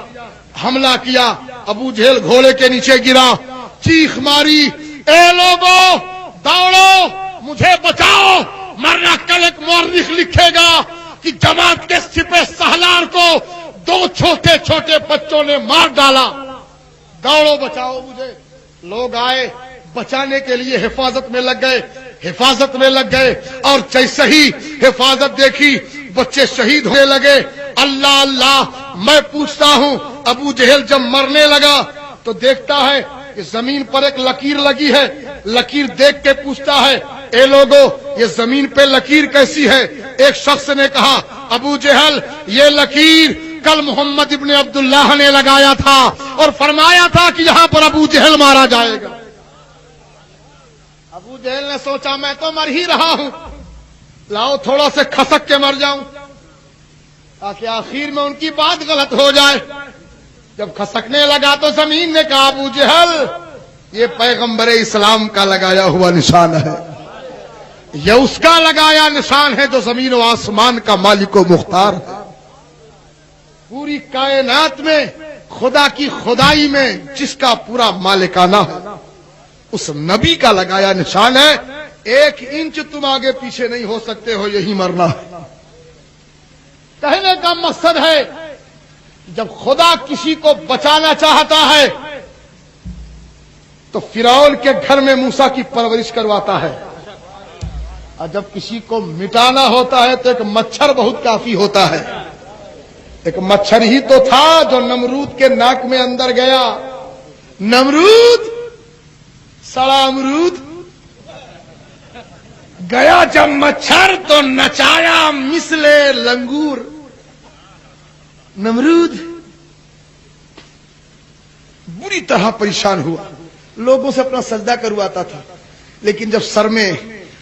حملہ کیا، ابو جہل گھوڑے کے نیچے گرا، چیخ ماری اے لوگو دوڑو مجھے بچاؤ، مرنا کل ایک مورخ لکھے گا کہ جماعت کے سپہ سالار کو 2 چھوٹے چھوٹے بچوں نے مار ڈالا. دوڑو بچاؤ مجھے. لوگ آئے، بچانے کے لیے حفاظت میں لگ گئے اور جیسے ہی حفاظت دیکھی بچے شہید ہونے لگے. اللہ اللہ میں پوچھتا ہوں ابو جہل جب مرنے لگا تو دیکھتا ہے کہ زمین پر ایک لکیر لگی ہے. لکیر دیکھ کے پوچھتا ہے اے لوگو یہ زمین پہ لکیر کیسی ہے؟ ایک شخص نے کہا ابو جہل یہ لکیر کل محمد ابن عبداللہ نے لگایا تھا اور فرمایا تھا کہ یہاں پر ابو جہل مارا جائے گا. ابو جہل نے سوچا میں تو مر ہی رہا ہوں, لاؤ تھوڑا سے کھسک کے مر جاؤں تاکہ آخر میں ان کی بات غلط ہو جائے. جب کھسکنے لگا تو زمین نے کہا ابو جہل یہ پیغمبر اسلام کا لگایا ہوا نشان ہے, یہ اس کا لگایا نشان ہے جو زمین و آسمان کا مالک و مختار ہے. پوری کائنات میں خدا کی خدائی میں جس کا پورا مالکانہ ہے اس نبی کا لگایا نشان ہے. 1 انچ تم آگے پیچھے نہیں ہو سکتے ہو, یہی مرنا ہے. کہنے کا مقصد ہے جب خدا کسی کو بچانا چاہتا ہے تو فرعون کے گھر میں موسیٰ کی پرورش کرواتا ہے, اور جب کسی کو مٹانا ہوتا ہے تو ایک مچھر بہت کافی ہوتا ہے. ایک مچھر ہی تو تھا جو نمرود کے ناک میں اندر گیا. نمرود سڑا امرود گیا جب مچھر تو نچایا مثل لنگور. نمرود بری طرح پریشان ہوا, لوگوں سے اپنا سجدہ کرواتا تھا, لیکن جب سر میں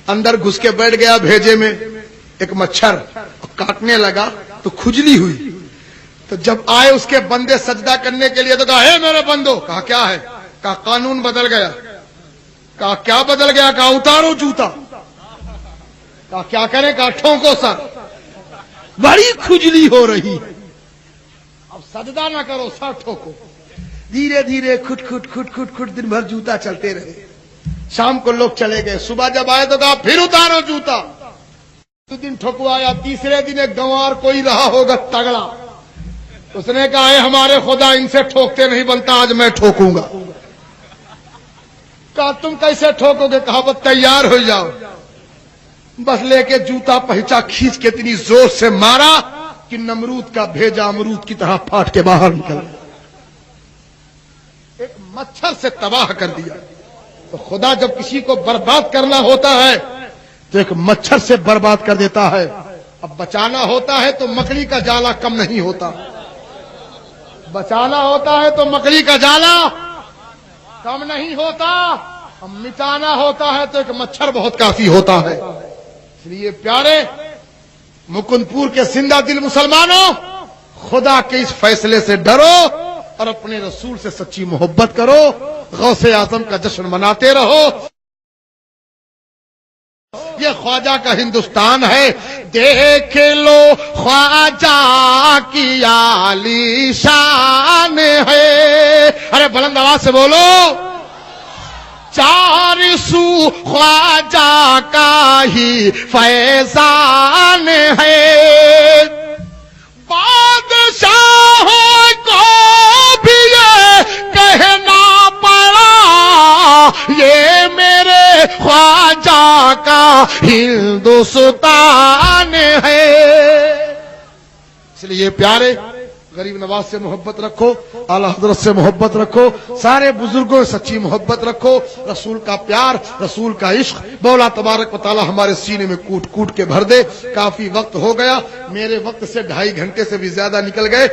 اندر گھس کے بیٹھ گیا بھیجے میں ایک مچھر کاٹنے لگا تو کھجلی ہوئی. تو جب آئے اس کے بندے سجدہ کرنے کے لیے تو کہا اے میرے بندو. کہا کیا ہے؟ کہا قانون بدل گیا. کہا کیا بدل گیا؟ کہا اتارو جوتا. کہا کیا کریں؟ کہا ٹھونکو سر. بڑی کھجلی ہو رہی, اب سجدہ نہ کرو سر ٹھوکو. دھیرے دھیرے کھٹ کھٹ کھٹ کھٹ کھٹ دن بھر جوتا چلتے رہے. شام کو لوگ چلے گئے, صبح جب آئے تو کہا پھر اتارو جوتا. 2 دن ٹھکوایا, تیسرے دن ایک گنوار کوئی رہا ہوگا تگڑا, اس نے کہا اے ہمارے خدا ان سے ٹھوکتے نہیں بنتا, آج میں ٹھوکوں گا. کہا تم کیسے ٹھوکو گے؟ کہا بس تیار ہو جاؤ. بس لے کے جوتا پہنچا, کھینچ کے اتنی زور سے مارا کہ نمرود کا بھیجا امرود کی طرح پھاٹ کے باہر نکل گیا. ایک مچھر سے تباہ کر دیا. تو خدا جب کسی کو برباد کرنا ہوتا ہے تو ایک مچھر سے برباد کر دیتا ہے. اب بچانا ہوتا ہے تو مکڑی کا جالا کم نہیں ہوتا, بچانا ہوتا ہے تو مکڑی کا جالا کم نہیں ہوتا, اب مٹانا ہوتا ہے تو ایک مچھر بہت کافی ہوتا ہے. اس لیے پیارے مکند پور کے زندہ دل مسلمانوں, خدا کے اس فیصلے سے ڈرو اور اپنے رسول سے سچی محبت کرو, غوث اعظم کا جشن مناتے رہو. یہ خواجہ کا ہندوستان ہے, دیکھ لو خواجہ کی عالی شان ہے. ارے بلند آواز سے بولو. 4 سو خواجہ کا ہی فیضان ہے. بادشاہوں کو بھی یہ کہنا پڑا یہ میرے خواجہ کا ہندوستان ہے. اس لیے پیارے غریب نواز سے محبت رکھو, اعلی حضرت سے محبت رکھو, سارے بزرگوں سے سچی محبت رکھو. رسول کا پیار, رسول کا عشق مولا تبارک و تعالی ہمارے سینے میں کوٹ کوٹ کے بھر دے. کافی وقت ہو گیا, میرے وقت سے 2.5 گھنٹے سے بھی زیادہ نکل گئے,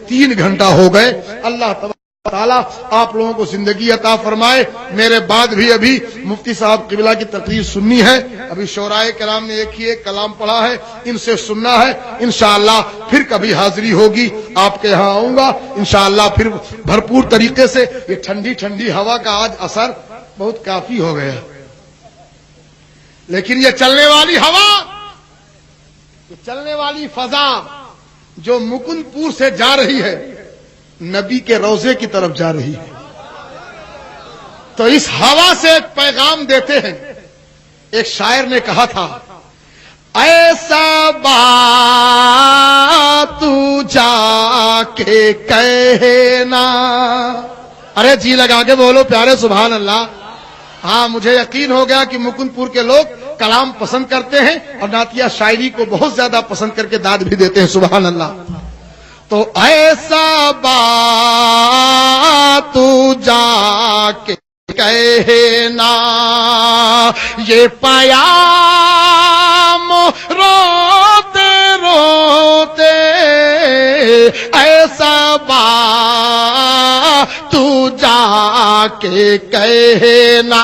3 گھنٹہ ہو گئے. اللہ تبارک تعالیٰ آپ لوگوں کو زندگی عطا فرمائے. میرے بعد بھی ابھی مفتی صاحب قبلہ کی تقریر سننی ہے. ابھی شورائے کرام نے ایک کلام پڑھا ہے, ان سے سننا ہے. انشاءاللہ پھر کبھی حاضری ہوگی, آپ کے یہاں آؤں گا انشاءاللہ پھر بھرپور طریقے سے. یہ ٹھنڈی ٹھنڈی ہوا کا آج اثر بہت کافی ہو گیا, لیکن یہ چلنے والی ہوا, یہ چلنے والی فضا جو مکند پور سے جا رہی ہے نبی کے روضے کی طرف جا رہی ہے. تو اس ہوا سے ایک پیغام دیتے ہیں. ایک شاعر نے کہا تھا ایسا بات تو جا کے کہنا. ارے جی لگا کے بولو پیارے سبحان اللہ. ہاں مجھے یقین ہو گیا کہ مکند پور کے لوگ کلام پسند کرتے ہیں اور نعتیہ شاعری کو بہت زیادہ پسند کر کے داد بھی دیتے ہیں. سبحان اللہ. تو ایسا بات تو جا کے کہنا یہ پیام روتے روتے ایسا بات تو جا کے کہنا